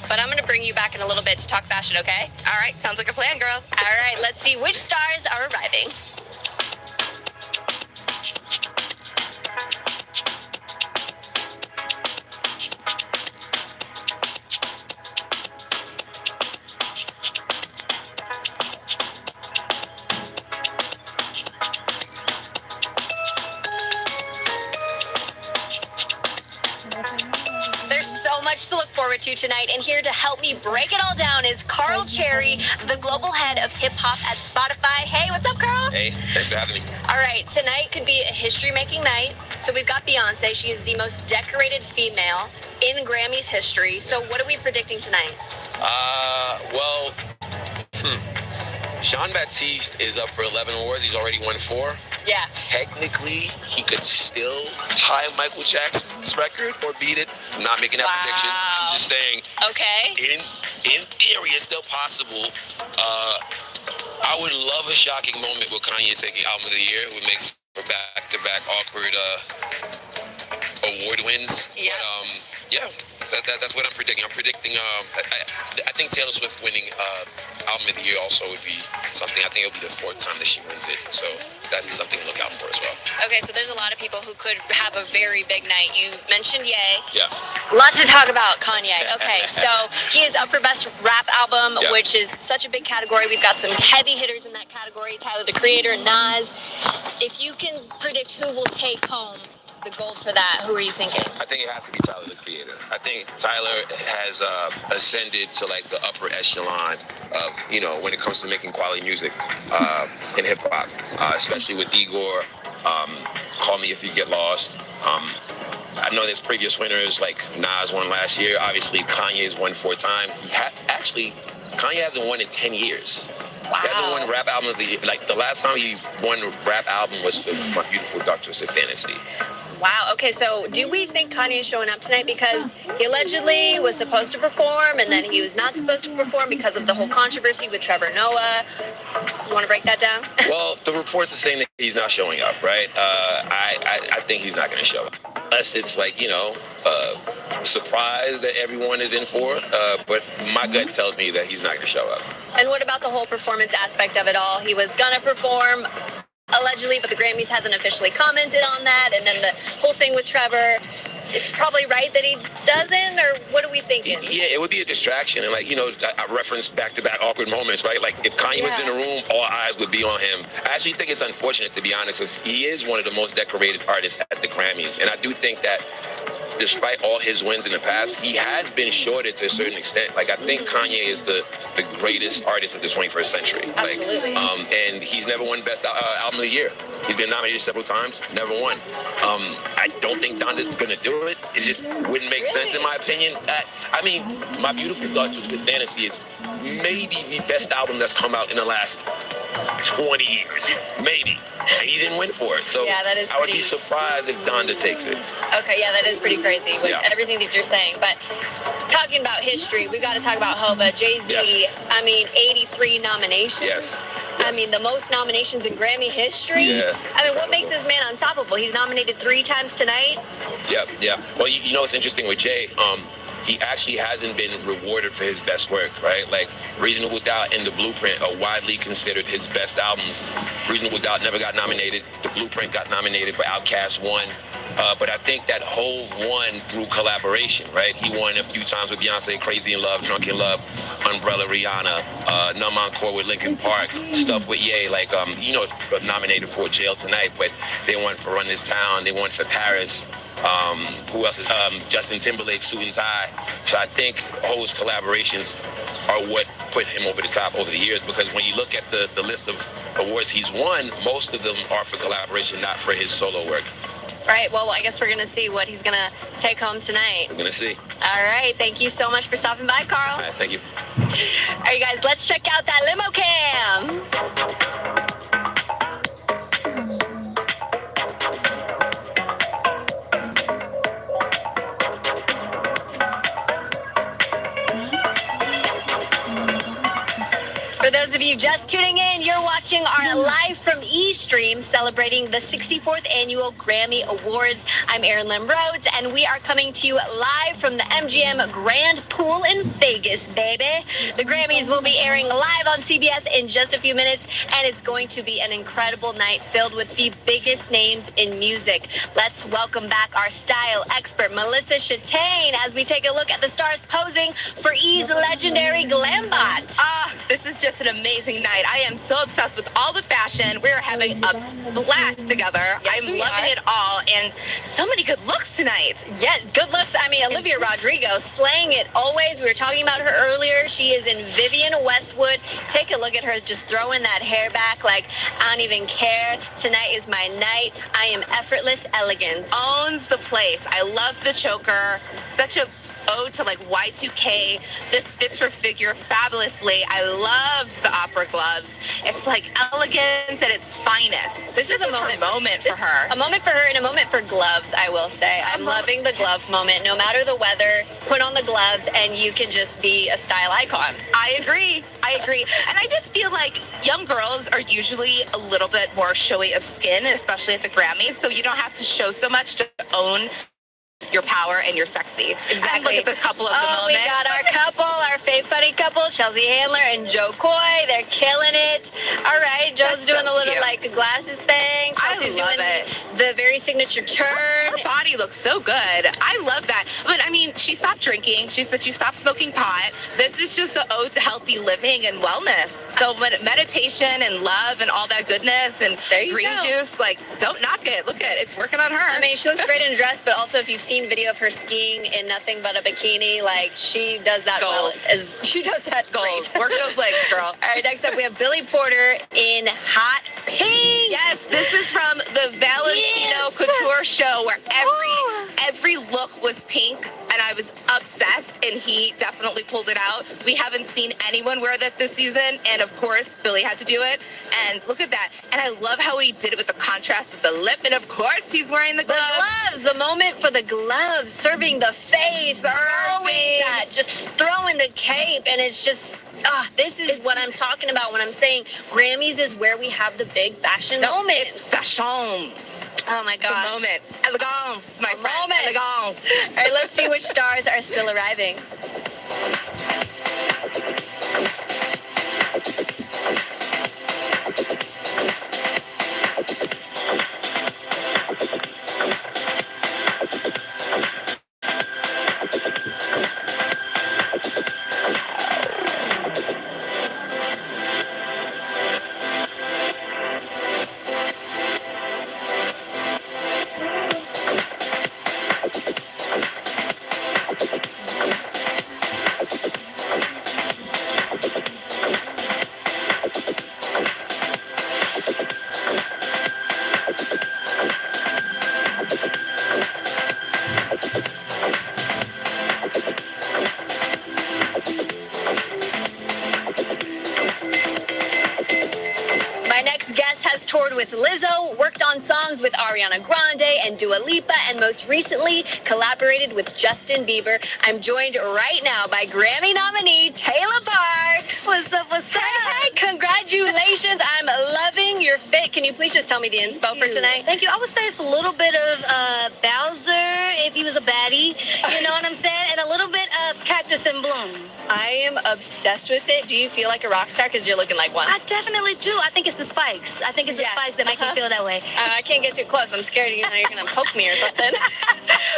Speaker 4: But I'm going to bring you back in a little bit to talk fashion, okay?
Speaker 3: All right, sounds like a plan, girl.
Speaker 4: All right, let's see which stars are arriving. There's so much to look forward to tonight, and here to help me break it all down is Carl Cherry, the global head of hip-hop at Spotify. Hey, what's up, Carl?
Speaker 8: Hey, thanks for having me.
Speaker 4: All right, tonight could be a history-making night. So we've got Beyonce. She is the most decorated female in Grammy's history. So what are we predicting tonight?
Speaker 8: Well, Jean Baptiste is up for 11 awards. He's already won 4.
Speaker 4: Yeah.
Speaker 8: Technically, he could still tie Michael Jackson's record or beat it. I'm not making that prediction. I'm just saying.
Speaker 4: Okay.
Speaker 8: In theory, it's still possible. I would love a shocking moment with Kanye taking Album of the Year. It would make for back-to-back awkward award wins.
Speaker 4: Yeah.
Speaker 8: But, yeah. That's what I'm predicting. I'm predicting. I think Taylor Swift winning Album of the Year also would be something. I think it'll be the 4th time that she wins it. So that's something to look out for as well.
Speaker 4: Okay, so there's a lot of people who could have a very big night. You mentioned Ye.
Speaker 8: Yeah.
Speaker 4: Lots to talk about Kanye. Okay, so he is up for Best Rap Album,
Speaker 8: Yeah.
Speaker 4: which is such a big category. We've got some heavy hitters in that category. Tyler, the Creator, Nas. If you can predict who will take home the gold for that, who are you thinking?
Speaker 8: I think it has to be Tyler, the Creator. I think Tyler has ascended to like the upper echelon of, when it comes to making quality music in hip hop, especially with Igor, Call Me If You Get Lost. I know there's previous winners like Nas won last year. Obviously, Kanye's won 4 times. Actually, Kanye hasn't won in 10 years.
Speaker 4: Wow.
Speaker 8: He hasn't won Rap Album of the Year. Like the last time he won Rap Album was for My Beautiful Dark Twisted Fantasy.
Speaker 4: Wow, okay, so do we think Kanye is showing up tonight because he allegedly was supposed to perform and then he was not supposed to perform because of the whole controversy with Trevor Noah? You want to break that down?
Speaker 8: Well, the reports are saying that he's not showing up, right? I think he's not going to show up. Unless it's like, surprise that everyone is in for. But my gut tells me that he's not going to show up.
Speaker 4: And what about the whole performance aspect of it all? He was going to perform allegedly, but the Grammys hasn't officially commented on that. And then the whole thing with Trevor, it's probably right that he doesn't, or what are we thinking?
Speaker 8: Yeah, it would be a distraction. And I referenced back-to-back awkward moments, right? Like if Kanye was in the room, all eyes would be on him. I actually think it's unfortunate, to be honest, because he is one of the most decorated artists at the Grammys. And I do think that despite all his wins in the past, he has been shorted to a certain extent. Like, I think Kanye is the greatest artist of the 21st century.
Speaker 4: Absolutely.
Speaker 8: And he's never won Best Album of the Year. He's been nominated several times, never won. I don't think Donda's going to do it. It just wouldn't make sense, in my opinion. My Beautiful Dark Twisted Fantasy is maybe the best album that's come out in the last 20 years. Maybe. And he didn't win for it. So
Speaker 4: yeah, that is
Speaker 8: I would be surprised if Donda takes it.
Speaker 4: Okay, yeah, that is pretty crazy with everything that you're saying. But talking about history, we got to talk about Hova. Jay-Z,
Speaker 8: Yes.
Speaker 4: 83 nominations.
Speaker 8: Yes.
Speaker 4: The most nominations in Grammy history.
Speaker 8: Yeah.
Speaker 4: What makes this man unstoppable? He's nominated 3 times tonight.
Speaker 8: Yeah. Well, you know what's interesting with Jay? He actually hasn't been rewarded for his best work, right? Like Reasonable Doubt and The Blueprint are widely considered his best albums. Reasonable Doubt never got nominated. The Blueprint got nominated, but Outkast won. But I think that Hove won through collaboration, right? He won a few times with Beyonce, Crazy in Love, Drunk in Love, Umbrella, Rihanna, Numb Encore with Linkin Park, stuff with Ye, nominated for Jail Tonight, but they won for Run This Town, they won for Paris. Who else is Justin Timberlake, Suit and Tie. So I think Ho's collaborations are what put him over the top over the years, because when you look at the list of awards he's won, most of them are for collaboration, not for his solo work.
Speaker 4: Right, well, I guess we're going to see what he's going to take home tonight.
Speaker 8: We're going to see.
Speaker 4: All right, thank you so much for stopping by, Carl.
Speaker 8: All right, thank you.
Speaker 4: All right, guys, let's check out that limo cam. you just tuning in, you're watching our Live from E stream celebrating the 64th Annual Grammy Awards. I'm Erin Lim Rhodes, and we are coming to you live from the MGM Grand Pool in Vegas, baby. The Grammys will be airing live on CBS in just a few minutes, and it's going to be an incredible night filled with the biggest names in music. Let's welcome back our style expert, Melissa Chastain, as we take a look at the stars posing for E's legendary Glambot.
Speaker 3: This is just an amazing night. I am so obsessed with all the fashion. We're having a blast together.
Speaker 4: Yes,
Speaker 3: I'm
Speaker 4: we
Speaker 3: loving
Speaker 4: are.
Speaker 3: it all, and so many good looks tonight.
Speaker 4: Yeah, good looks. I mean, Olivia Rodrigo slaying it always. We were talking about her earlier. She is in Vivienne Westwood. Take a look at her just throwing that hair back like, I don't even care. Tonight is my night. I am effortless elegance.
Speaker 3: Owns the place. I love the choker. Such a ode to like Y2K. This fits her figure fabulously. I love the opera gloves. It's like elegance at its finest. This is a moment for her.
Speaker 4: A moment for her and a moment for gloves, I will say. I'm loving the glove moment. No matter the weather, put on the gloves and you can just be a style icon.
Speaker 3: I agree. And I just feel like young girls are usually a little bit more showy of skin, especially at the Grammys, so you don't have to show so much to own your power and your sexy.
Speaker 4: Exactly.
Speaker 3: And look at the couple of the moment.
Speaker 4: We got our couple, our fave funny couple, Chelsea Handler and Joe Coy. They're killing it. All right, Joe's
Speaker 3: That's
Speaker 4: doing
Speaker 3: so
Speaker 4: a little
Speaker 3: cute.
Speaker 4: like the thing. Chelsea's
Speaker 3: love
Speaker 4: doing
Speaker 3: it.
Speaker 4: the very signature turn.
Speaker 3: Her body looks so good. I love that. But I mean, she stopped drinking. She said she stopped smoking pot. This is just an ode to healthy living and wellness. So meditation and love and all that goodness and
Speaker 4: There you
Speaker 3: green
Speaker 4: go.
Speaker 3: juice, like, don't knock it. Look at it. It's working on her.
Speaker 4: I mean, she looks great in a dress, but also if you've seen video of her skiing in nothing but a bikini, like she does that
Speaker 3: Goals.
Speaker 4: well. She does that
Speaker 3: Goals.
Speaker 4: great.
Speaker 3: Work those legs, girl.
Speaker 4: All right, next up we have Billy Porter in hot pink.
Speaker 3: Yes, this is from the Valentino
Speaker 4: Yes.
Speaker 3: Couture show where every look was pink, and I was obsessed, and he definitely pulled it out. We haven't seen anyone wear that this season, and of course, Billy had to do it. And look at that. And I love how he did it with the contrast with the lip, and of course, he's wearing the
Speaker 4: The
Speaker 3: gloves.
Speaker 4: gloves, the moment for the gloves, serving the face, throwing that, just throwing the cape, and it's just, this is what I'm talking about when I'm saying Grammys is where we have the big fashion moment.
Speaker 3: It's fashion.
Speaker 4: Oh my
Speaker 3: It's a
Speaker 4: gosh.
Speaker 3: moment. Elegance, my friend.
Speaker 4: moment.
Speaker 3: Elegance.
Speaker 4: All right, let's see which stars are still arriving. My next guest has toured with Lizzo, worked on songs with Ariana Grande and Dua Lipa, and most recently collaborated with Justin Bieber. I'm joined right now by Grammy nominee Taylor Parks. What's up, Hey, congratulations. I'm loving your fit. Can you please just tell me the inspo for tonight?
Speaker 9: Thank you. I would say it's a little bit of Bowser if he was a baddie. You know what I'm saying? And a little bit of Cactus in Bloom.
Speaker 4: I am obsessed with it. Do you feel like a rock star because you're looking like one?
Speaker 9: I definitely do. I think it's the spikes. I think it's the
Speaker 4: Yeah.
Speaker 9: spikes that make me feel that way.
Speaker 4: I can't get too close. I'm scared you're going to poke me or something.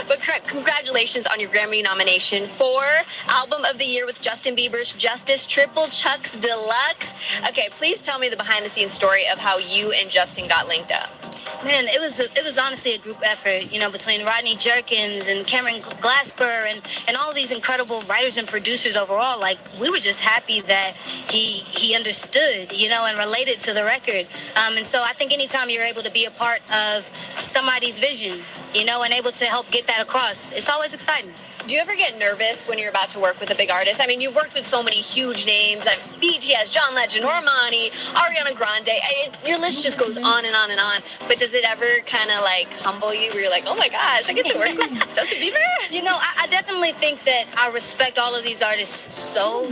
Speaker 4: But congratulations on your Grammy nomination for Album of the Year with Justin Bieber's Justice Triple Chucks Deluxe. Okay, please tell me the behind-the-scenes story of how you and Justin got linked up.
Speaker 9: Man, it was honestly a group effort, you know, between Rodney Jerkins and Cameron Glasper and all these incredible writers and producers overall. Like, we were just happy that he understood, you know, and related to the record. And so I think anytime you're able to be a part of somebody's vision, you know, and able to help get that across, it's always exciting.
Speaker 4: Do you ever get nervous when you're about to work with a big artist? I mean, you've worked with so many huge names like BTS, John Legend, Normani, Ariana Grande. Your list just goes on and on and on. But does does it ever kind of like humble you where you're like, oh my gosh, I get to work with Justin Bieber?
Speaker 9: You know, I definitely think that I respect all of these artists so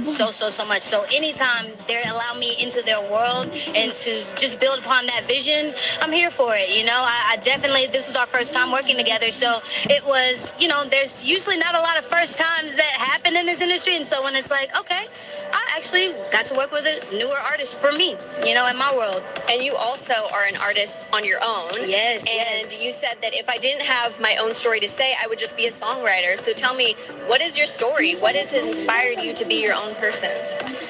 Speaker 9: much. So anytime they allow me into their world and to just build upon that vision, I'm here for it. You know, I definitely, this was our first time working together. So it was, you know, there's usually not a lot of first times that happen in this industry. And so when it's like, okay, I actually got to work with a newer artist for me, you know, in my world.
Speaker 4: And you also are an artist on your own.
Speaker 9: Yes,
Speaker 4: and
Speaker 9: yes.
Speaker 4: you said that if I didn't have my own story to say, I would just be a songwriter. So tell me, what is your story? What has inspired you to be your own person?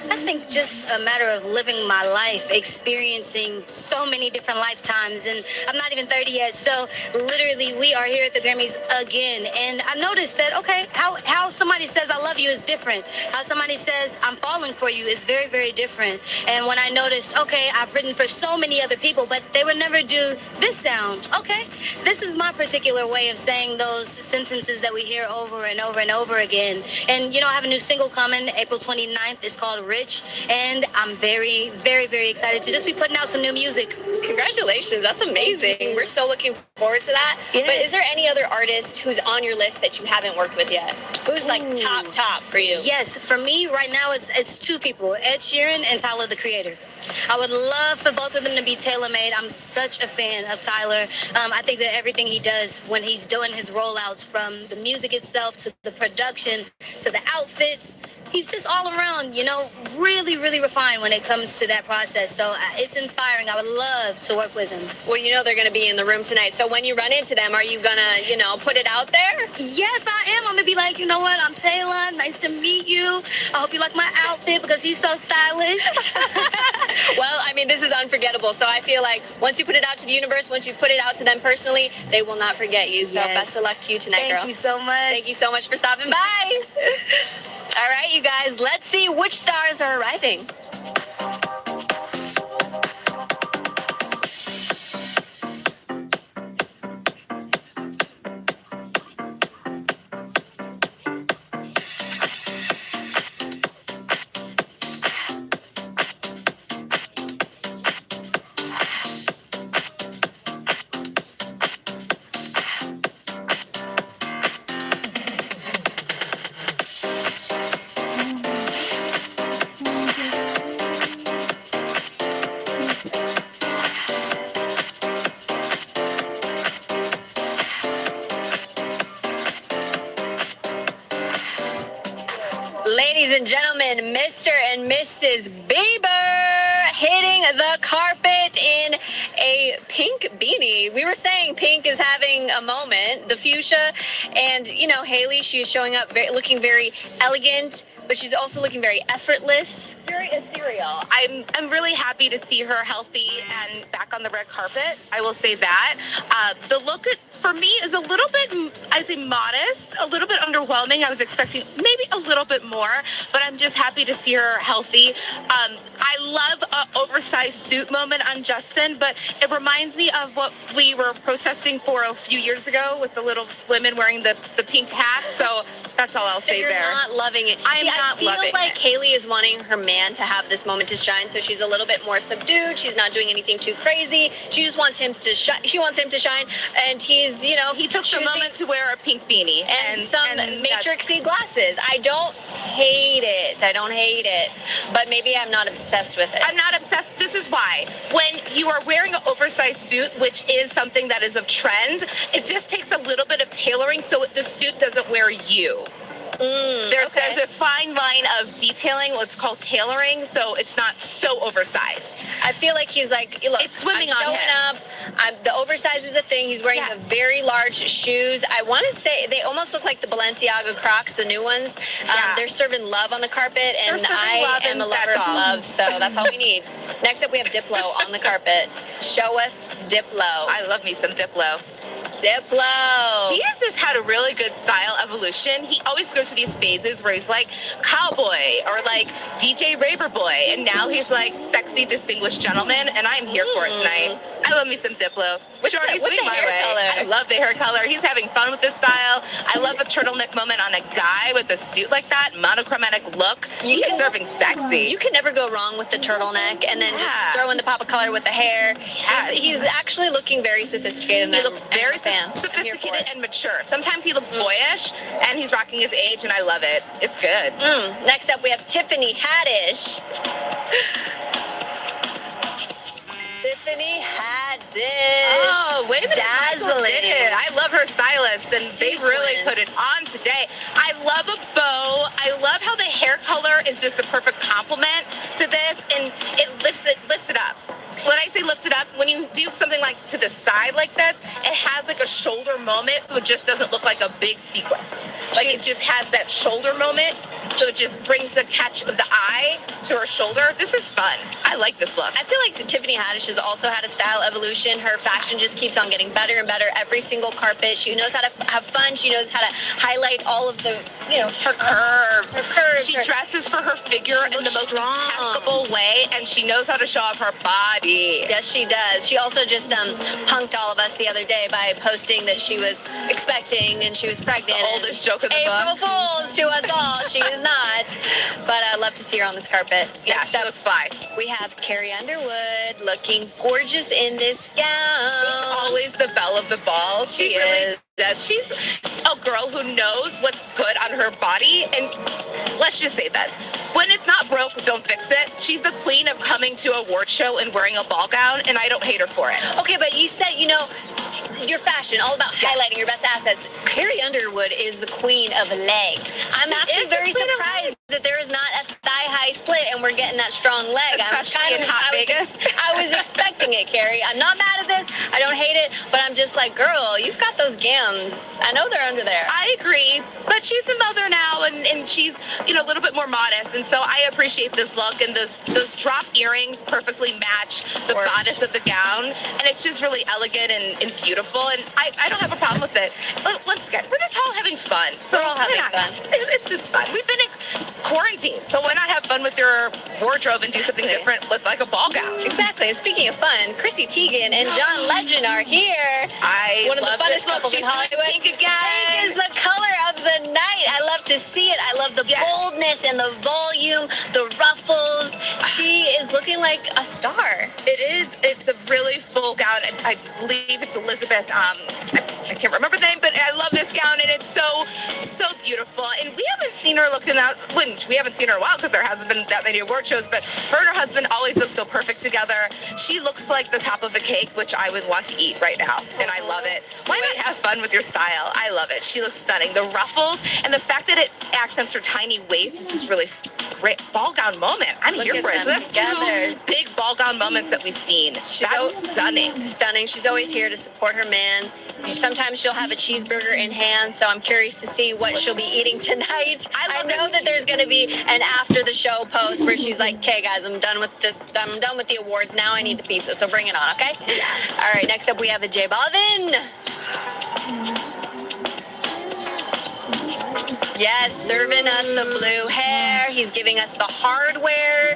Speaker 9: I think just a matter of living my life, experiencing so many different lifetimes, and I'm not even 30 yet, so literally we are here at the Grammys again, and I noticed that, okay, how somebody says I love you is different. How somebody says I'm falling for you is very, very different. And when I noticed, okay, I've written for so many other people, but they would never do this sound. Okay, this is my particular way of saying those sentences that we hear over and over and over again. And, you know, I have a new single coming April 29th. It's called Rich, and I'm very, very, very excited to just be putting out some new music.
Speaker 4: Congratulations, that's amazing. We're so looking forward to that.
Speaker 9: Yes.
Speaker 4: But is there any other artist who's on your list that you haven't worked with yet? Who's like top for you?
Speaker 9: Yes, for me right now it's two people, Ed Sheeran and Tyler the Creator. I would love for both of them to be tailor-made. I'm such a fan of Tyler. I think that everything he does when he's doing his rollouts, from the music itself to the production to the outfits, he's just all around, you know, really, really refined when it comes to that process. So it's inspiring. I would love to work with him.
Speaker 4: Well, you know they're going to be in the room tonight. So when you run into them, are you going to, you know, put it out there?
Speaker 9: Yes, I am. I'm going to be like, you know what? I'm Taylor. Nice to meet you. I hope you like my outfit because he's so stylish.
Speaker 4: Well, I mean, this is unforgettable. So I feel like once you put it out to the universe, once you put it out to them personally, they will not forget you. So best of luck to you tonight, girl.
Speaker 9: Thank you so much.
Speaker 4: Thank you so much for stopping by. All right, you guys, let's see which stars are arriving. Ladies and gentlemen, Mr. and Mrs. Bieber hitting the carpet in a pink beanie. We were saying pink is having a moment, the fuchsia, and you know, Hailey, she is showing up looking very elegant, but she's also looking very effortless.
Speaker 3: Very ethereal. I'm really happy to see her healthy and back on the red carpet. I will say that. The look for me is a little bit, I'd say modest, a little bit underwhelming. I was expecting maybe a little bit more, but I'm just happy to see her healthy. I love an oversized suit moment on Justin, but it reminds me of what we were protesting for a few years ago with the little women wearing the pink hats. So that's all I'll say
Speaker 4: you're
Speaker 3: there.
Speaker 4: Not loving it.
Speaker 3: I'm not
Speaker 4: I feel
Speaker 3: loving
Speaker 4: like
Speaker 3: it.
Speaker 4: Hailey is wanting her man to have this moment to shine, so she's a little bit more subdued. She's not doing anything too crazy. She just wants him to shine. She wants him to shine, and he's, you know,
Speaker 3: He took the moment to wear a pink beanie
Speaker 4: and some matrixy glasses. I don't hate it, but maybe I'm not obsessed with it.
Speaker 3: I'm not obsessed. This is why. When you are wearing an oversized suit, which is something that is of trend, it just takes a little bit of tailoring so the suit doesn't wear you. There's a fine line of detailing, what's called tailoring, so it's not so oversized.
Speaker 4: I feel like he's like, look,
Speaker 3: It's swimming
Speaker 4: I'm
Speaker 3: on
Speaker 4: showing
Speaker 3: him.
Speaker 4: up. The oversize is a thing. He's wearing the very large shoes. I want to say they almost look like the Balenciaga Crocs, the new ones. They're serving love on the carpet, and I am a lover of love, so that's all we need. Next up, we have Diplo on the carpet. Show us Diplo.
Speaker 3: I love me some Diplo.
Speaker 4: Diplo.
Speaker 3: He has just had a really good style evolution. He always goes through these phases where he's like cowboy or like DJ Raver Boy, and now he's like sexy, distinguished gentleman, and I'm here for it tonight. I love me some Diplo. Shorty,
Speaker 4: with
Speaker 3: swing
Speaker 4: the
Speaker 3: my
Speaker 4: hair
Speaker 3: way.
Speaker 4: color.
Speaker 3: I love the hair color. He's having fun with this style. I love a turtleneck moment on a guy with a suit like that, monochromatic look. He's serving sexy.
Speaker 4: You can never go wrong with the turtleneck, and then just
Speaker 3: Yeah.
Speaker 4: throw in the pop of color with the hair.
Speaker 3: Yeah.
Speaker 4: He's actually looking very sophisticated.
Speaker 3: He looks very
Speaker 4: fan.
Speaker 3: sophisticated and mature. Sometimes he looks boyish, and he's rocking his age, and I love it. It's good.
Speaker 4: Next up, we have Tiffany Haddish. Tiffany Haddish.
Speaker 3: Oh, wait a minute. Michael
Speaker 4: Dazzling.
Speaker 3: did it. I love her stylist, and they really
Speaker 4: Sequins.
Speaker 3: put it on today. I love a bow. I love how the hair color is just a perfect complement to this, and it lifts it up. When I say lifts it up, when you do something like to the side like this, it has like a shoulder moment, so it just doesn't look like a big sequence. Like it just has that shoulder moment, so it just brings the catch of the eye to her shoulder. This is fun. I like this look.
Speaker 4: I feel like Tiffany Haddish has also had a style evolution. Her fashion just keeps on getting better and better every single carpet. She knows how to have fun. She knows how to highlight all of the,
Speaker 3: Her curves.
Speaker 4: Her curves.
Speaker 3: She dresses for her figure in the
Speaker 4: looks
Speaker 3: most
Speaker 4: strong.
Speaker 3: impeccable way, and she knows how to show off her body.
Speaker 4: Yes, she does. She also just punked all of us the other day by posting that she was expecting and she was pregnant.
Speaker 3: The oldest joke of the
Speaker 4: April
Speaker 3: book.
Speaker 4: Fools to us all. She is not. But I'd love to see her on this carpet.
Speaker 3: Yeah,
Speaker 4: Next
Speaker 3: she
Speaker 4: up,
Speaker 3: looks fly.
Speaker 4: we have Carrie Underwood looking gorgeous in this gown.
Speaker 3: Always the belle of the ball. She
Speaker 4: She
Speaker 3: really
Speaker 4: is.
Speaker 3: does. She's a girl who knows what's good on her body, and let's just say this. When it's not broke, don't fix it. She's the queen of coming to a award show and wearing a ball gown, and I don't hate her for it.
Speaker 4: Okay, but you said, your fashion, all about highlighting your best assets. Carrie Underwood is the queen of leg. I'm actually
Speaker 3: is the
Speaker 4: very
Speaker 3: queen of
Speaker 4: surprised that there is not a thigh-high slit and we're getting that strong leg.
Speaker 3: Especially in hot Vegas.
Speaker 4: I was expecting it, Carrie. I'm not mad at this. I don't hate it, but I'm just like, girl, you've got those gams. I know they're under there.
Speaker 3: I agree, but she's a mother now, and she's a little bit more modest, and so I appreciate this look, and those drop earrings perfectly match the bodice of the gown, and it's just really elegant and beautiful, and I don't have a problem with it. Once again, we're just all having fun. So
Speaker 4: We're all having
Speaker 3: why not?
Speaker 4: fun.
Speaker 3: It's fun. We've been in quarantine, so why not have fun with your wardrobe and do something different, look like a ball gown?
Speaker 4: Exactly. And speaking of fun, Chrissy Teigen and John Legend are here. One of the
Speaker 3: love
Speaker 4: funnest
Speaker 3: this look.
Speaker 4: couples in
Speaker 3: She's doing
Speaker 4: Hollywood.
Speaker 3: pink again.
Speaker 4: Pink is the color of the night. I love to see it. I love the boldness and the volume, the ruffles. She is looking like a star.
Speaker 3: It is. It's a really full gown. I believe it's Elizabeth. I can't remember the name, but I love this gown, and it's so beautiful. And we haven't seen her looking out. We haven't seen her in a while because there hasn't been that many award shows. But her and her husband always look so perfect together. She looks like the top of a cake, which I would want to eat right now, and I love it. Why not have fun with your style? I love it. She looks stunning. The ruffles and the fact that it accents her tiny waist is just really great. Ball gown moment. I'm
Speaker 4: Look
Speaker 3: here
Speaker 4: at
Speaker 3: for it. So
Speaker 4: them
Speaker 3: that's
Speaker 4: together.
Speaker 3: two big ball gown moments that we've seen. That's stunning.
Speaker 4: Stunning. She's always here to support her man. Sometimes she'll have a cheeseburger in hand, so I'm curious to see what she'll be eating tonight. I know that there's going to be an after the show post where she's like, "Okay, guys, I'm done with this. I'm done with the awards. Now I need the pizza. So bring it on, okay?" Yes. All right. Next up, we have a J Balvin. Yes, serving us the blue hair. He's giving us the hardware.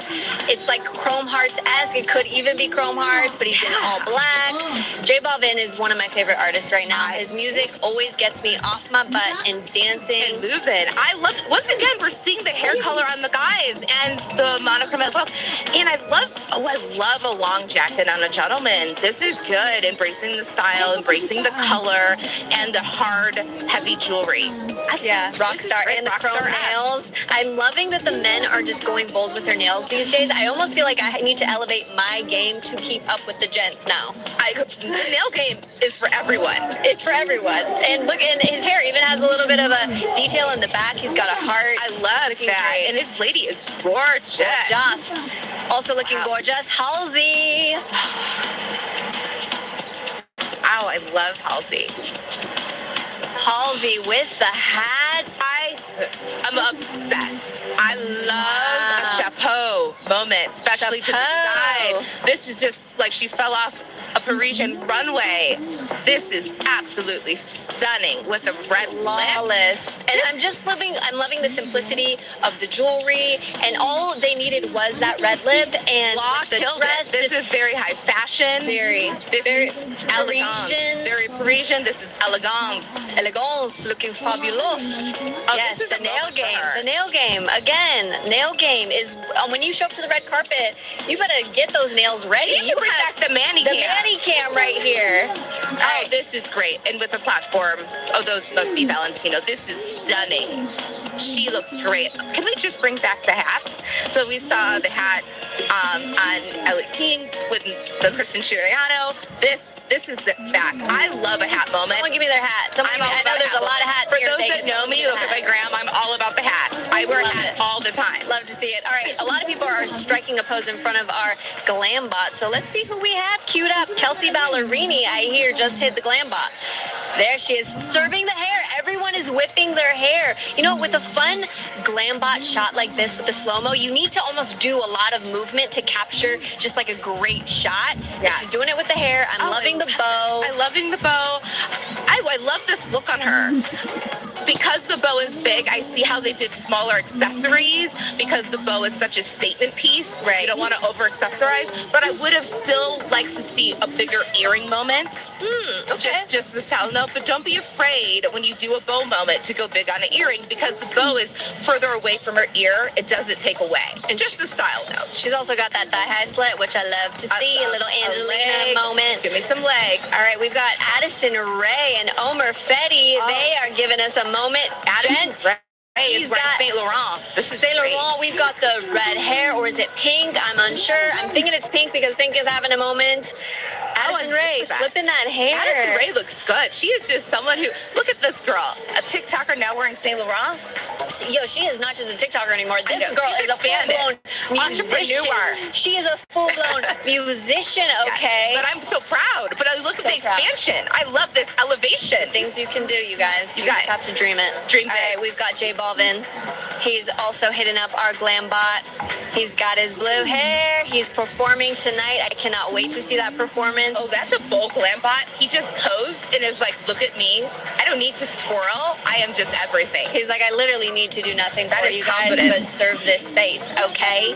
Speaker 4: It's like Chrome Hearts-esque. It could even be Chrome Hearts, but he's in all black. J Balvin is one of my favorite artists right now. His music always gets me off my butt and dancing.
Speaker 3: And moving. I love, once again, we're seeing the hair color on the guys and the monochromatic look. And I love a long jacket on a gentleman. This is good. Embracing the style, embracing the color, and the hard, heavy jewelry.
Speaker 4: Yeah, rock star and the chrome nails. I'm loving that the men are just going bold with their nails these days. I almost feel like I need to elevate my game to keep up with the gents now.
Speaker 3: The nail game is for everyone.
Speaker 4: It's for everyone. And look, and his hair even has a little bit of a detail in the back. He's got a heart.
Speaker 3: I love that.
Speaker 4: Great.
Speaker 3: And his lady is gorgeous.
Speaker 4: Gorgeous. Also looking gorgeous, Halsey.
Speaker 3: Ow, I love Halsey.
Speaker 4: Halsey with the hat.
Speaker 3: I'm obsessed. I love a chapeau moment, especially to the
Speaker 4: Chapeau.
Speaker 3: side. This is just like she fell off a Parisian runway. This is absolutely stunning with the red
Speaker 4: Flawless.
Speaker 3: lip.
Speaker 4: And I'm loving the simplicity of the jewelry, and all they needed was that red lip and
Speaker 3: Law
Speaker 4: the
Speaker 3: killed
Speaker 4: dress.
Speaker 3: it. This is very high fashion.
Speaker 4: This
Speaker 3: Very
Speaker 4: is
Speaker 3: elegant.
Speaker 4: Parisian.
Speaker 3: Very Parisian. This is elegance.
Speaker 4: Elegance, looking fabulous.
Speaker 3: Oh,
Speaker 4: yes,
Speaker 3: this is
Speaker 4: the
Speaker 3: a
Speaker 4: nail
Speaker 3: moment for
Speaker 4: game.
Speaker 3: her.
Speaker 4: The nail game. Again, nail game is when you show up to the red carpet, you better get those nails ready.
Speaker 3: You bring back the manny
Speaker 4: the
Speaker 3: cam.
Speaker 4: manny cam right here.
Speaker 3: Oh, this is great. And with the platform, oh, those must be Valentino. This is stunning. She looks great. Can we just bring back the hats? So we saw the hat on Ellie King with the Kristen Chiriano. This is the back. I love a hat moment.
Speaker 4: Someone give me their hat.
Speaker 3: I know there's
Speaker 4: a lot of hats
Speaker 3: For
Speaker 4: here in
Speaker 3: those that
Speaker 4: Vegas.
Speaker 3: know me, look at my gram. I'm all about the hats. I wear a
Speaker 4: Love
Speaker 3: hat
Speaker 4: it.
Speaker 3: all the time.
Speaker 4: Love to see it. All right, a lot of people are striking a pose in front of our Glambot. So let's see who we have queued up. Kelsey Ballerini, I hear, just hit the Glambot. There she is, serving the hair. Everyone is whipping their hair. You know, with a fun Glambot shot like this with the slow-mo, you need to almost do a lot of movement to capture just like a great shot.
Speaker 3: Yes.
Speaker 4: She's doing it with the hair. I'm loving the bow.
Speaker 3: I'm loving the bow. I love this look on her. Because the bow is big, I see how they did smaller accessories because the bow is such a statement piece.
Speaker 4: Right.
Speaker 3: You don't want to over accessorize, but I would have still liked to see a bigger earring moment.
Speaker 4: Okay.
Speaker 3: Just the sound note, but don't be afraid when you do a bow moment to go big on an earring because the bow is further away from her ear. It doesn't take away. And just a style note.
Speaker 4: She's also got that thigh-high slit, which I love to see. A little Angelina
Speaker 3: leg.
Speaker 4: moment.
Speaker 3: Give me some leg.
Speaker 4: All right, we've got Addison Rae and Omer Fetty. They are giving us a moment.
Speaker 3: Jen Ray
Speaker 4: he's
Speaker 3: is wearing
Speaker 4: got-
Speaker 3: Saint Laurent. This is
Speaker 4: Saint
Speaker 3: great.
Speaker 4: Laurent, we've got the red hair, or is it pink? I'm unsure. I'm thinking it's pink because Pink is having a moment. Addison
Speaker 3: and
Speaker 4: Rae
Speaker 3: look at that.
Speaker 4: flipping that hair.
Speaker 3: Addison Rae looks good. She is just someone who, look at this girl, a TikToker now wearing Saint Laurent.
Speaker 4: Yo, she is not just a TikToker anymore. This
Speaker 3: know,
Speaker 4: girl
Speaker 3: she's
Speaker 4: is a
Speaker 3: expanded.
Speaker 4: full-blown musician.
Speaker 3: Entrepreneur.
Speaker 4: She is a full-blown musician, okay?
Speaker 3: But I'm so proud. But I look
Speaker 4: So
Speaker 3: at the
Speaker 4: proud.
Speaker 3: expansion. I love this elevation.
Speaker 4: Things you can do, you guys. You
Speaker 3: guys.
Speaker 4: just have to dream it.
Speaker 3: Dream
Speaker 4: All right,
Speaker 3: big.
Speaker 4: we've got J Balvin. He's also hitting up our Glambot. He's got his blue hair. He's performing tonight. I cannot wait to see that performance.
Speaker 3: Oh, that's a bold Glambot. He just posed and is like, look at me. I don't need to twirl. I am just everything.
Speaker 4: He's like, I literally need to do nothing
Speaker 3: That
Speaker 4: for
Speaker 3: is
Speaker 4: you guys
Speaker 3: confident.
Speaker 4: but serve this space, okay?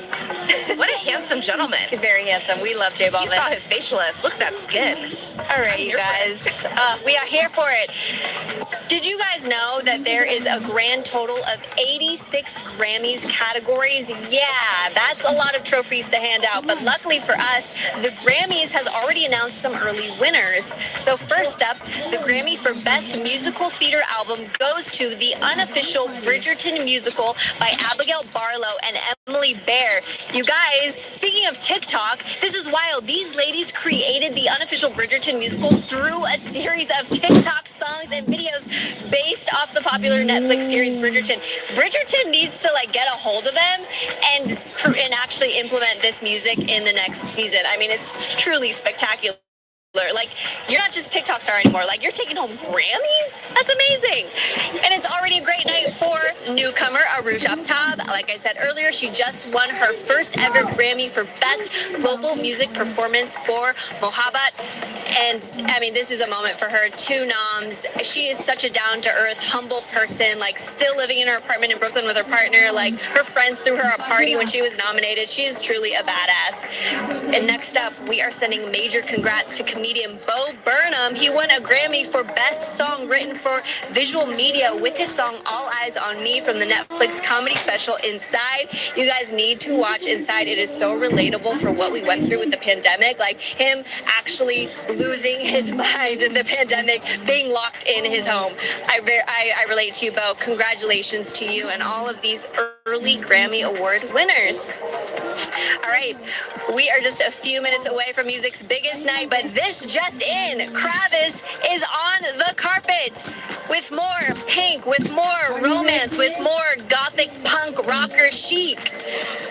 Speaker 3: What a handsome gentleman.
Speaker 4: Very handsome. We love J
Speaker 3: You
Speaker 4: Balvin.
Speaker 3: saw his facialist. Look at that skin.
Speaker 4: All right, you
Speaker 3: here for
Speaker 4: guys. We are here for it. Did you guys know that there is a grand total of 86 Grammys categories? Yeah, that's a lot of trophies to hand out. But luckily for us, the Grammys has already announced some early winners. So first up, the Grammy for Best Musical Theater Album goes to the unofficial Bridgerton musical by Abigail Barlow and Emily Bear. You guys, speaking of TikTok, this is wild. These ladies created the unofficial Bridgerton musical through a series of TikTok songs and videos based off the popular Netflix series Bridgerton. Bridgerton needs to get a hold of them and actually implement this music in the next season. I mean, it's truly spectacular. You're not just a TikTok star anymore. You're taking home Grammys? That's amazing. And it's already a great night for newcomer Arush Aftab. Like I said earlier, she just won her first ever Grammy for Best Global Music Performance for Mohabbat. And, I mean, this is a moment for her. 2 noms. She is such a down-to-earth, humble person, still living in her apartment in Brooklyn with her partner. Her friends threw her a party when she was nominated. She is truly a badass. And next up, we are sending major congrats to comedian Bo Burnham. He won a Grammy for Best Song Written for Visual Media with his song All Eyes on Me from the Netflix comedy special Inside. You guys need to watch Inside. It is so relatable for what we went through with the pandemic. Him actually losing his mind in the pandemic, being locked in his home. I relate to you, Bo. Congratulations to you and all of these early Grammy Award winners. All right, we are just a few minutes away from music's biggest night, but this just in, Kravis is on the carpet with more Pink, with more romance, with more gothic punk rocker chic.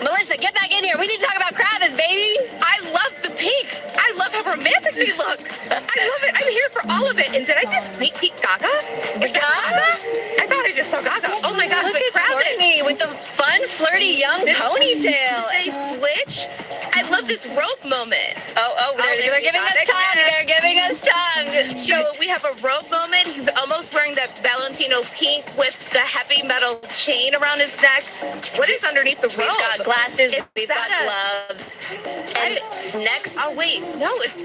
Speaker 4: Melissa, get back in here. We need to talk about Kravis, baby.
Speaker 3: I love the Pink. I love how romantic they look. I love it. I'm here for all of it. And did I just sneak peek Gaga? Is that Gaga? I thought I just saw Gaga. Oh my gosh,
Speaker 4: Look
Speaker 3: but
Speaker 4: at
Speaker 3: Kravis.
Speaker 4: Courtney with the fun, flirty young ponytail.
Speaker 3: Did they switch? I love this rope moment.
Speaker 4: Oh, they're giving us time.
Speaker 3: They're giving us tongue.
Speaker 10: So we have a robe moment. He's almost wearing that Valentino pink with the heavy metal chain around his neck. What is underneath the robe?
Speaker 3: We've got glasses.
Speaker 10: Is
Speaker 3: We've
Speaker 10: that
Speaker 3: got gloves. And next,
Speaker 10: oh wait, no, it's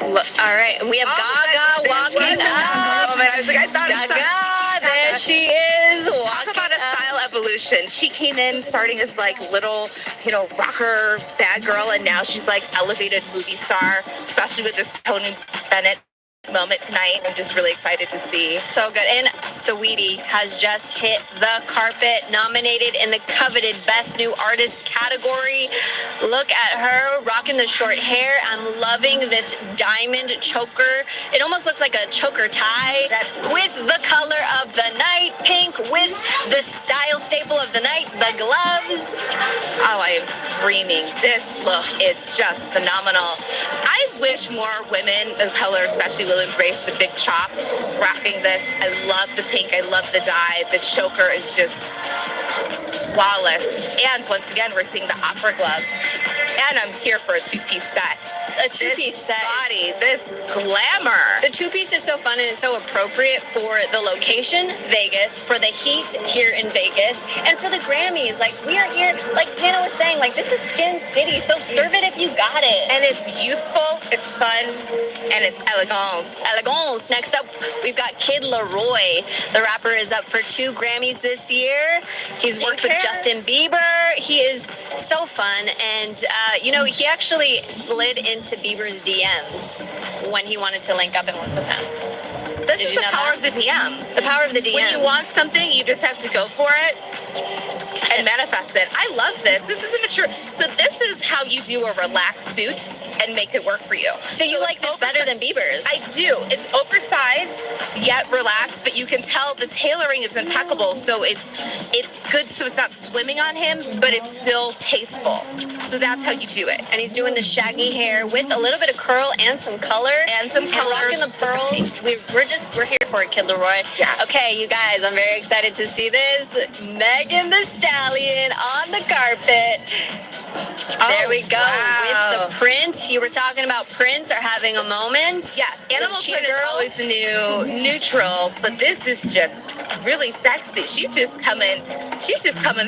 Speaker 3: look, all right, we have Gaga walking up.
Speaker 10: I was like, I thought it was
Speaker 3: Gaga, there she is.
Speaker 10: Talk
Speaker 3: Walking
Speaker 10: about a
Speaker 3: up.
Speaker 10: style evolution. She came in starting as like little, rocker bad girl, and now she's like elevated movie star, especially with this Tony Bennett moment tonight. I'm just really excited to see.
Speaker 3: So good. And Saweetie has just hit the carpet, nominated in the coveted Best New Artist category. Look at her rocking the short hair. I'm loving this diamond choker. It almost looks like a choker tie with the color of the night, pink, with the style staple of the night, the gloves.
Speaker 10: Oh, I am screaming. This look is just phenomenal. I wish more women of color, especially, will embrace the big chop. Rocking this. I love the pink. I love the dye. The choker is just flawless. And once again, we're seeing the opera gloves. And I'm here for a two-piece set.
Speaker 3: A two-piece set.
Speaker 10: Body, this glamour.
Speaker 3: The two-piece is so fun and it's so appropriate for the location, Vegas, for the heat here in Vegas, and for the Grammys. Like, we are here, like Nana was saying, like, this is Skin City, so serve it if you got it.
Speaker 10: And it's youthful, it's fun, and it's elegance.
Speaker 3: Elegance. Next up, we've got Kid Leroy. The rapper is up for 2 Grammys this year. He's worked with Justin Bieber. He is so fun, and he actually slid into Bieber's DMs when he wanted to link up and work with him.
Speaker 10: This is the power of the DM.
Speaker 3: The power of the DM.
Speaker 10: When you want something, you just have to go for it and manifest it. I love this. This is immature. So this is how you do a relaxed suit and make it work for you.
Speaker 3: So you like this better than Bieber's?
Speaker 10: I do. It's oversized yet relaxed, but you can tell the tailoring is impeccable. So it's good. So it's not swimming on him, but it's still tasteful. So that's how you do it.
Speaker 3: And he's doing the shaggy hair with a little bit of curl and some color.
Speaker 10: And some color.
Speaker 3: And rocking the pearls. We're here for it, Kid Leroy.
Speaker 10: Yes.
Speaker 3: Okay, you guys, I'm very excited to see this. Megan Thee Stallion on the carpet. There we go.
Speaker 10: Wow.
Speaker 3: With the print. You were talking about Prince are having a moment.
Speaker 10: Yes, animal
Speaker 3: Cheetah
Speaker 10: print is
Speaker 3: Girl.
Speaker 10: always the new neutral, but this is just really sexy. She's just coming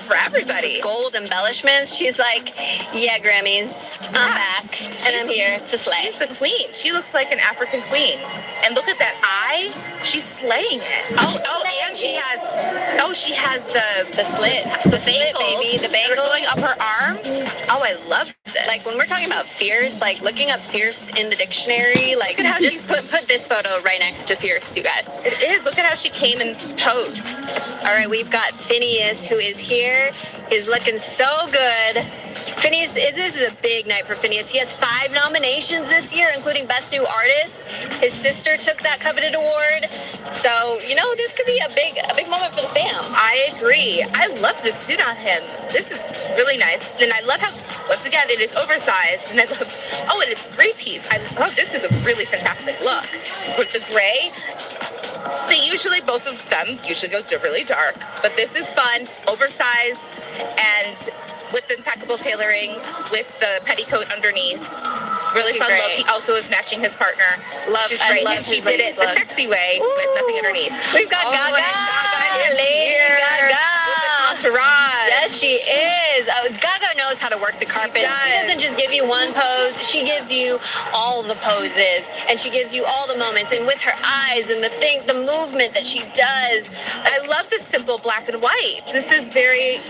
Speaker 10: for everybody.
Speaker 3: Gold embellishments. She's like, yeah, Grammys, I'm back. And I'm here to slay.
Speaker 10: She's the queen. She looks like an African queen. And look at that eye. She's slaying it. And she has the
Speaker 3: slit.
Speaker 10: The
Speaker 3: slit,
Speaker 10: bangles
Speaker 3: baby. The
Speaker 10: that are
Speaker 3: bangles.
Speaker 10: going up her arm. Oh, I love this.
Speaker 3: Like, when we're talking about fierce, like, looking up fierce in the dictionary, like,
Speaker 10: Look at how
Speaker 3: just put this photo right next to fierce, you guys.
Speaker 10: It is. Look at how she came and posed.
Speaker 3: All right, we've got Phineas, who is here. He's looking so good. Phineas, this is a big night for Phineas. He has 5 nominations this year, including Best New Artist. His sister took that coveted award. So, this could be a big moment for the fam.
Speaker 10: I agree. I love this suit on him. This is really nice. And I love how, once again, it is oversized. And I love, and it's 3-piece. This is a really fantastic look. With the gray, both of them usually go really dark. But this is fun, oversized, and with impeccable tailoring, with the petticoat underneath. Really fun look. He also is matching his partner. Which is great. And she did it the sexy way with nothing underneath.
Speaker 3: We've got Gaga.
Speaker 10: Gaga is
Speaker 3: Lady
Speaker 10: here.
Speaker 3: Gaga.
Speaker 10: With the entourage.
Speaker 3: Yes, she is. Gaga knows how to work the carpet. She doesn't just give you one pose. She gives you all the poses, and she gives you all the moments. And with her eyes and the movement that she does,
Speaker 10: I love the simple black and white. This is very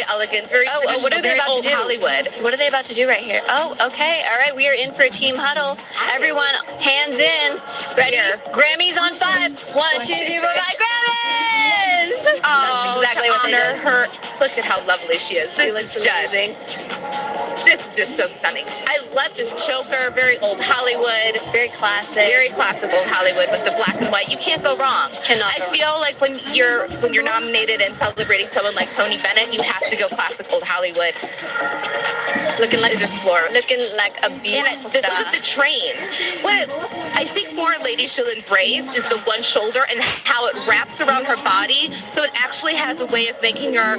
Speaker 10: elegant. Very traditional,
Speaker 3: what are they
Speaker 10: very
Speaker 3: about
Speaker 10: old
Speaker 3: to do?
Speaker 10: Hollywood.
Speaker 3: What are they about to do right here? Oh, okay. All right, we are in for a team huddle. Everyone, hands in. Ready? Grammys on 5. 1, 2, 3, 4, 5. Grammys!
Speaker 10: Oh,
Speaker 3: That's exactly
Speaker 10: to
Speaker 3: what they
Speaker 10: honor
Speaker 3: did.
Speaker 10: her. Look at how lovely she is.
Speaker 3: She looks amazing.
Speaker 10: This is just so stunning. I love this choker. Very old Hollywood.
Speaker 3: Very classic.
Speaker 10: Very classic old Hollywood with the black and white. You can't go wrong.
Speaker 3: Cannot
Speaker 10: I
Speaker 3: go
Speaker 10: feel like when you're nominated and celebrating someone like Tony Bennett, you have to go classic old Hollywood.
Speaker 3: Looking like
Speaker 10: this floor.
Speaker 3: Looking like a beautiful
Speaker 10: Look
Speaker 3: star.
Speaker 10: at the train. What I think more ladies should embrace is the one shoulder and how it wraps around her body, so it actually has a way of making her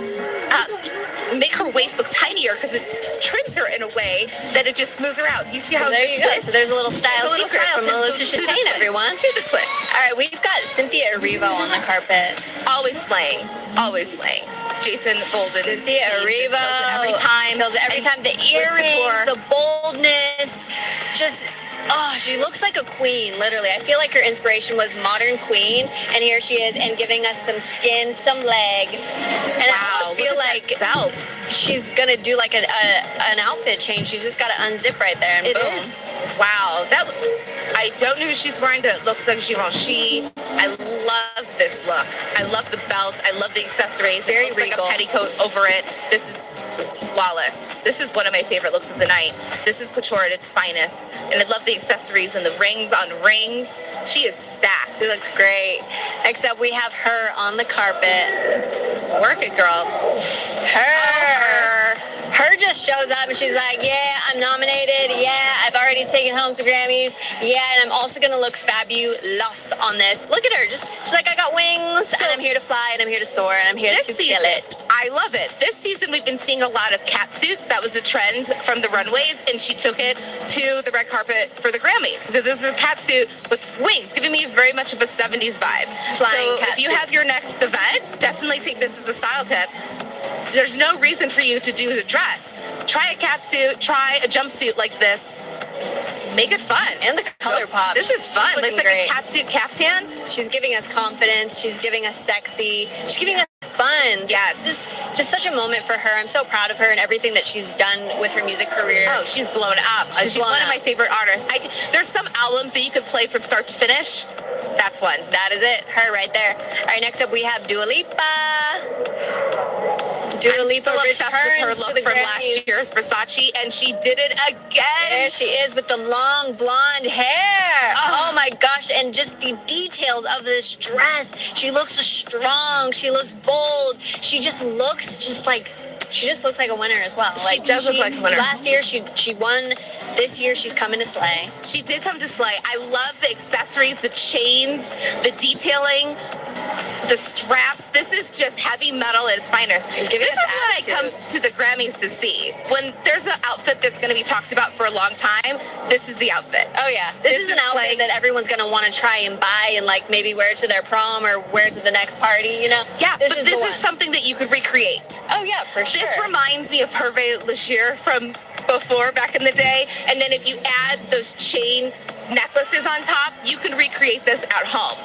Speaker 10: make her waist look tinier because it trims her in a way that it just smooths her out. Do you see how
Speaker 4: There you go.
Speaker 10: twist?
Speaker 4: So there's a little style
Speaker 10: There's a little
Speaker 4: secret
Speaker 10: style
Speaker 4: from
Speaker 10: tip.
Speaker 4: Melissa
Speaker 10: So do the
Speaker 4: Chastain,
Speaker 10: twist.
Speaker 4: everyone.
Speaker 10: Do the twist.
Speaker 4: All right, we've got Cynthia Erivo on the carpet.
Speaker 10: Always slaying. Always slaying. Jason Golden.
Speaker 4: Cynthia Erivo.
Speaker 10: Every time.
Speaker 4: Kills it every time. The earrings, the boldness, just... Oh, she looks like a queen, literally. I feel like her inspiration was modern queen, and here she is, and giving us some skin, some leg. And I almost feel like
Speaker 10: belt.
Speaker 4: she's gonna do like an outfit change. She's just gotta unzip right there, and
Speaker 10: It
Speaker 4: boom.
Speaker 10: is. Wow. I don't know who she's wearing, but it looks like Givenchy. I love this look. I love the belt. I love the accessories.
Speaker 4: Very
Speaker 10: it looks
Speaker 4: regal.
Speaker 10: like a petticoat over it. This is flawless. This is one of my favorite looks of the night. This is couture at its finest. And I love the accessories and the rings on rings. She is stacked.
Speaker 4: She looks great. Next up, we have her on the carpet.
Speaker 10: Work it, girl.
Speaker 4: Her just shows up and she's like, yeah, I'm nominated. Yeah, I've already taken home some Grammys. Yeah, and I'm also gonna look fabulous on this. Look at her. She's like, I got wings, and I'm here to fly, and I'm here to soar, and I'm here to kill it.
Speaker 10: I love it. This season, we've been seeing a lot of cat suits. That was a trend from the runways, and she took it to the red carpet for the Grammys because this is a cat suit with wings, giving me very much of a 70s vibe.
Speaker 4: Flying
Speaker 10: so
Speaker 4: cat
Speaker 10: if you
Speaker 4: suit.
Speaker 10: have your next event, definitely take this as a style tip. There's no reason for you to do a dress. Try a cat suit, try a jumpsuit like this. Make it fun.
Speaker 4: And the color pop.
Speaker 10: This is fun.
Speaker 4: She's looking
Speaker 10: It's like
Speaker 4: great.
Speaker 10: a cat suit caftan.
Speaker 4: She's giving us confidence. She's giving us sexy. She's giving us fun.
Speaker 10: Yes.
Speaker 4: Just such a moment for her. I'm so proud of her and everything that she's done with her music career.
Speaker 10: Oh, she's blown up. She's
Speaker 4: blown
Speaker 10: one
Speaker 4: up.
Speaker 10: of my favorite artists. There's some albums that you could play from start to finish. That's one.
Speaker 4: That is it. Her right there. All right, next up we have Dua Lipa. Dua
Speaker 10: I'm
Speaker 4: Lipa
Speaker 10: still obsessed with her
Speaker 4: returns to
Speaker 10: look
Speaker 4: the
Speaker 10: from
Speaker 4: Grammys.
Speaker 10: last year's Versace, and she did it again.
Speaker 4: There she is with the long blonde hair. Oh my gosh, and just the details of this dress. She looks strong. She looks bold. She just looks like a winner as well.
Speaker 10: She does look like a winner.
Speaker 4: Last year she won. This year she's coming to slay.
Speaker 10: She did come to slay. I love the accessories, the chains, the detailing, the straps. This is just heavy metal at its finest. This is what I come to the Grammys to see. When there's an outfit that's going to be talked about for a long time, this is the outfit.
Speaker 4: Oh yeah, this is an outfit that everyone's gonna want to try and buy and like maybe wear to their prom or wear to the next party. You know?
Speaker 10: Yeah,
Speaker 4: this
Speaker 10: but
Speaker 4: is
Speaker 10: this
Speaker 4: the
Speaker 10: is
Speaker 4: one.
Speaker 10: something that you could recreate.
Speaker 4: Oh yeah, for sure.
Speaker 10: This reminds me of Hervé Leger from before, back in the day. And then if you add those chain necklaces on top, you can recreate this at home.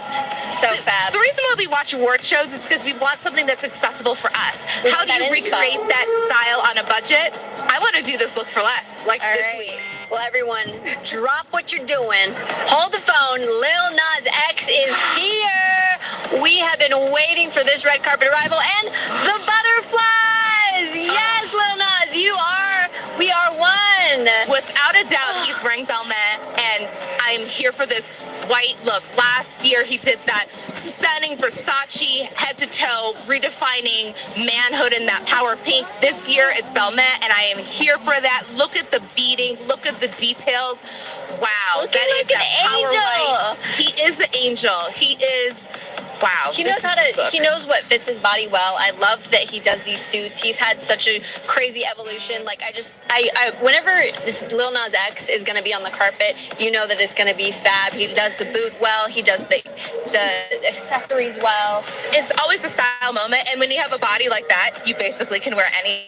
Speaker 4: So fab.
Speaker 10: The reason why we watch award shows is because we want something that's accessible for us.
Speaker 4: We
Speaker 10: How
Speaker 4: want
Speaker 10: do you
Speaker 4: that
Speaker 10: recreate
Speaker 4: inspo.
Speaker 10: that style on a budget? I want to do this look for less, like
Speaker 4: All
Speaker 10: this
Speaker 4: right.
Speaker 10: week.
Speaker 4: Well, everyone, drop what you're doing. Hold the phone. Lil Nas X is here. We have been waiting for this red carpet arrival and the butterflies. Yes, Lil Nas, we are one.
Speaker 10: Without a doubt, he's wearing Belmet, and I'm here for this white look. Last year, he did that stunning Versace head to toe, redefining manhood in that power pink. This year, it's Belmet, and I am here for that. Look at the beading. Look at the details. Wow,
Speaker 4: Looking
Speaker 10: that is
Speaker 4: like
Speaker 10: that
Speaker 4: an
Speaker 10: power
Speaker 4: angel.
Speaker 10: white. He is the angel. He is. Wow.
Speaker 4: He
Speaker 10: this
Speaker 4: knows
Speaker 10: is his look.
Speaker 4: he knows what fits his body well. I love that he does these suits. He's had such a crazy evolution. Like whenever this Lil Nas X is gonna be on the carpet, you know that it's gonna be fab. He does the boot well. He does the accessories well.
Speaker 10: It's always a style moment, and when you have a body like that, you basically can wear anything.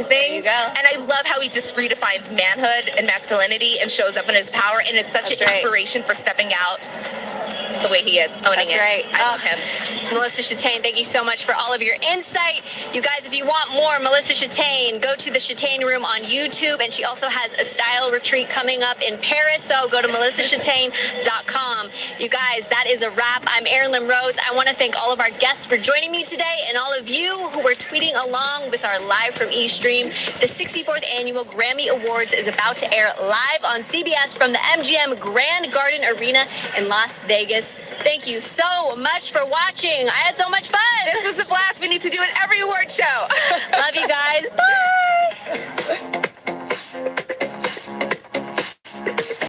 Speaker 4: There you go.
Speaker 10: And I love how he just redefines manhood and masculinity and shows up in his power, and it's such
Speaker 4: That's
Speaker 10: an
Speaker 4: right.
Speaker 10: inspiration for stepping out the way he is, owning
Speaker 4: That's
Speaker 10: it.
Speaker 4: right.
Speaker 10: I love him.
Speaker 4: Melissa Chastain, thank you so much for all of your insight. You guys, if you want more Melissa Chastain, go to the Chastain Room on YouTube, and she also has a style retreat coming up in Paris, so go to melissachastain.com. You guys, that is a wrap. I'm Erin Rhodes. I want to thank all of our guests for joining me today, and all of you who were tweeting along with our Live from E stream. The 64th Annual Grammy Awards is about to air live on CBS from the MGM Grand Garden Arena in Las Vegas. Thank you so much for watching. I had so much fun.
Speaker 10: This was a blast. We need to do it every award show.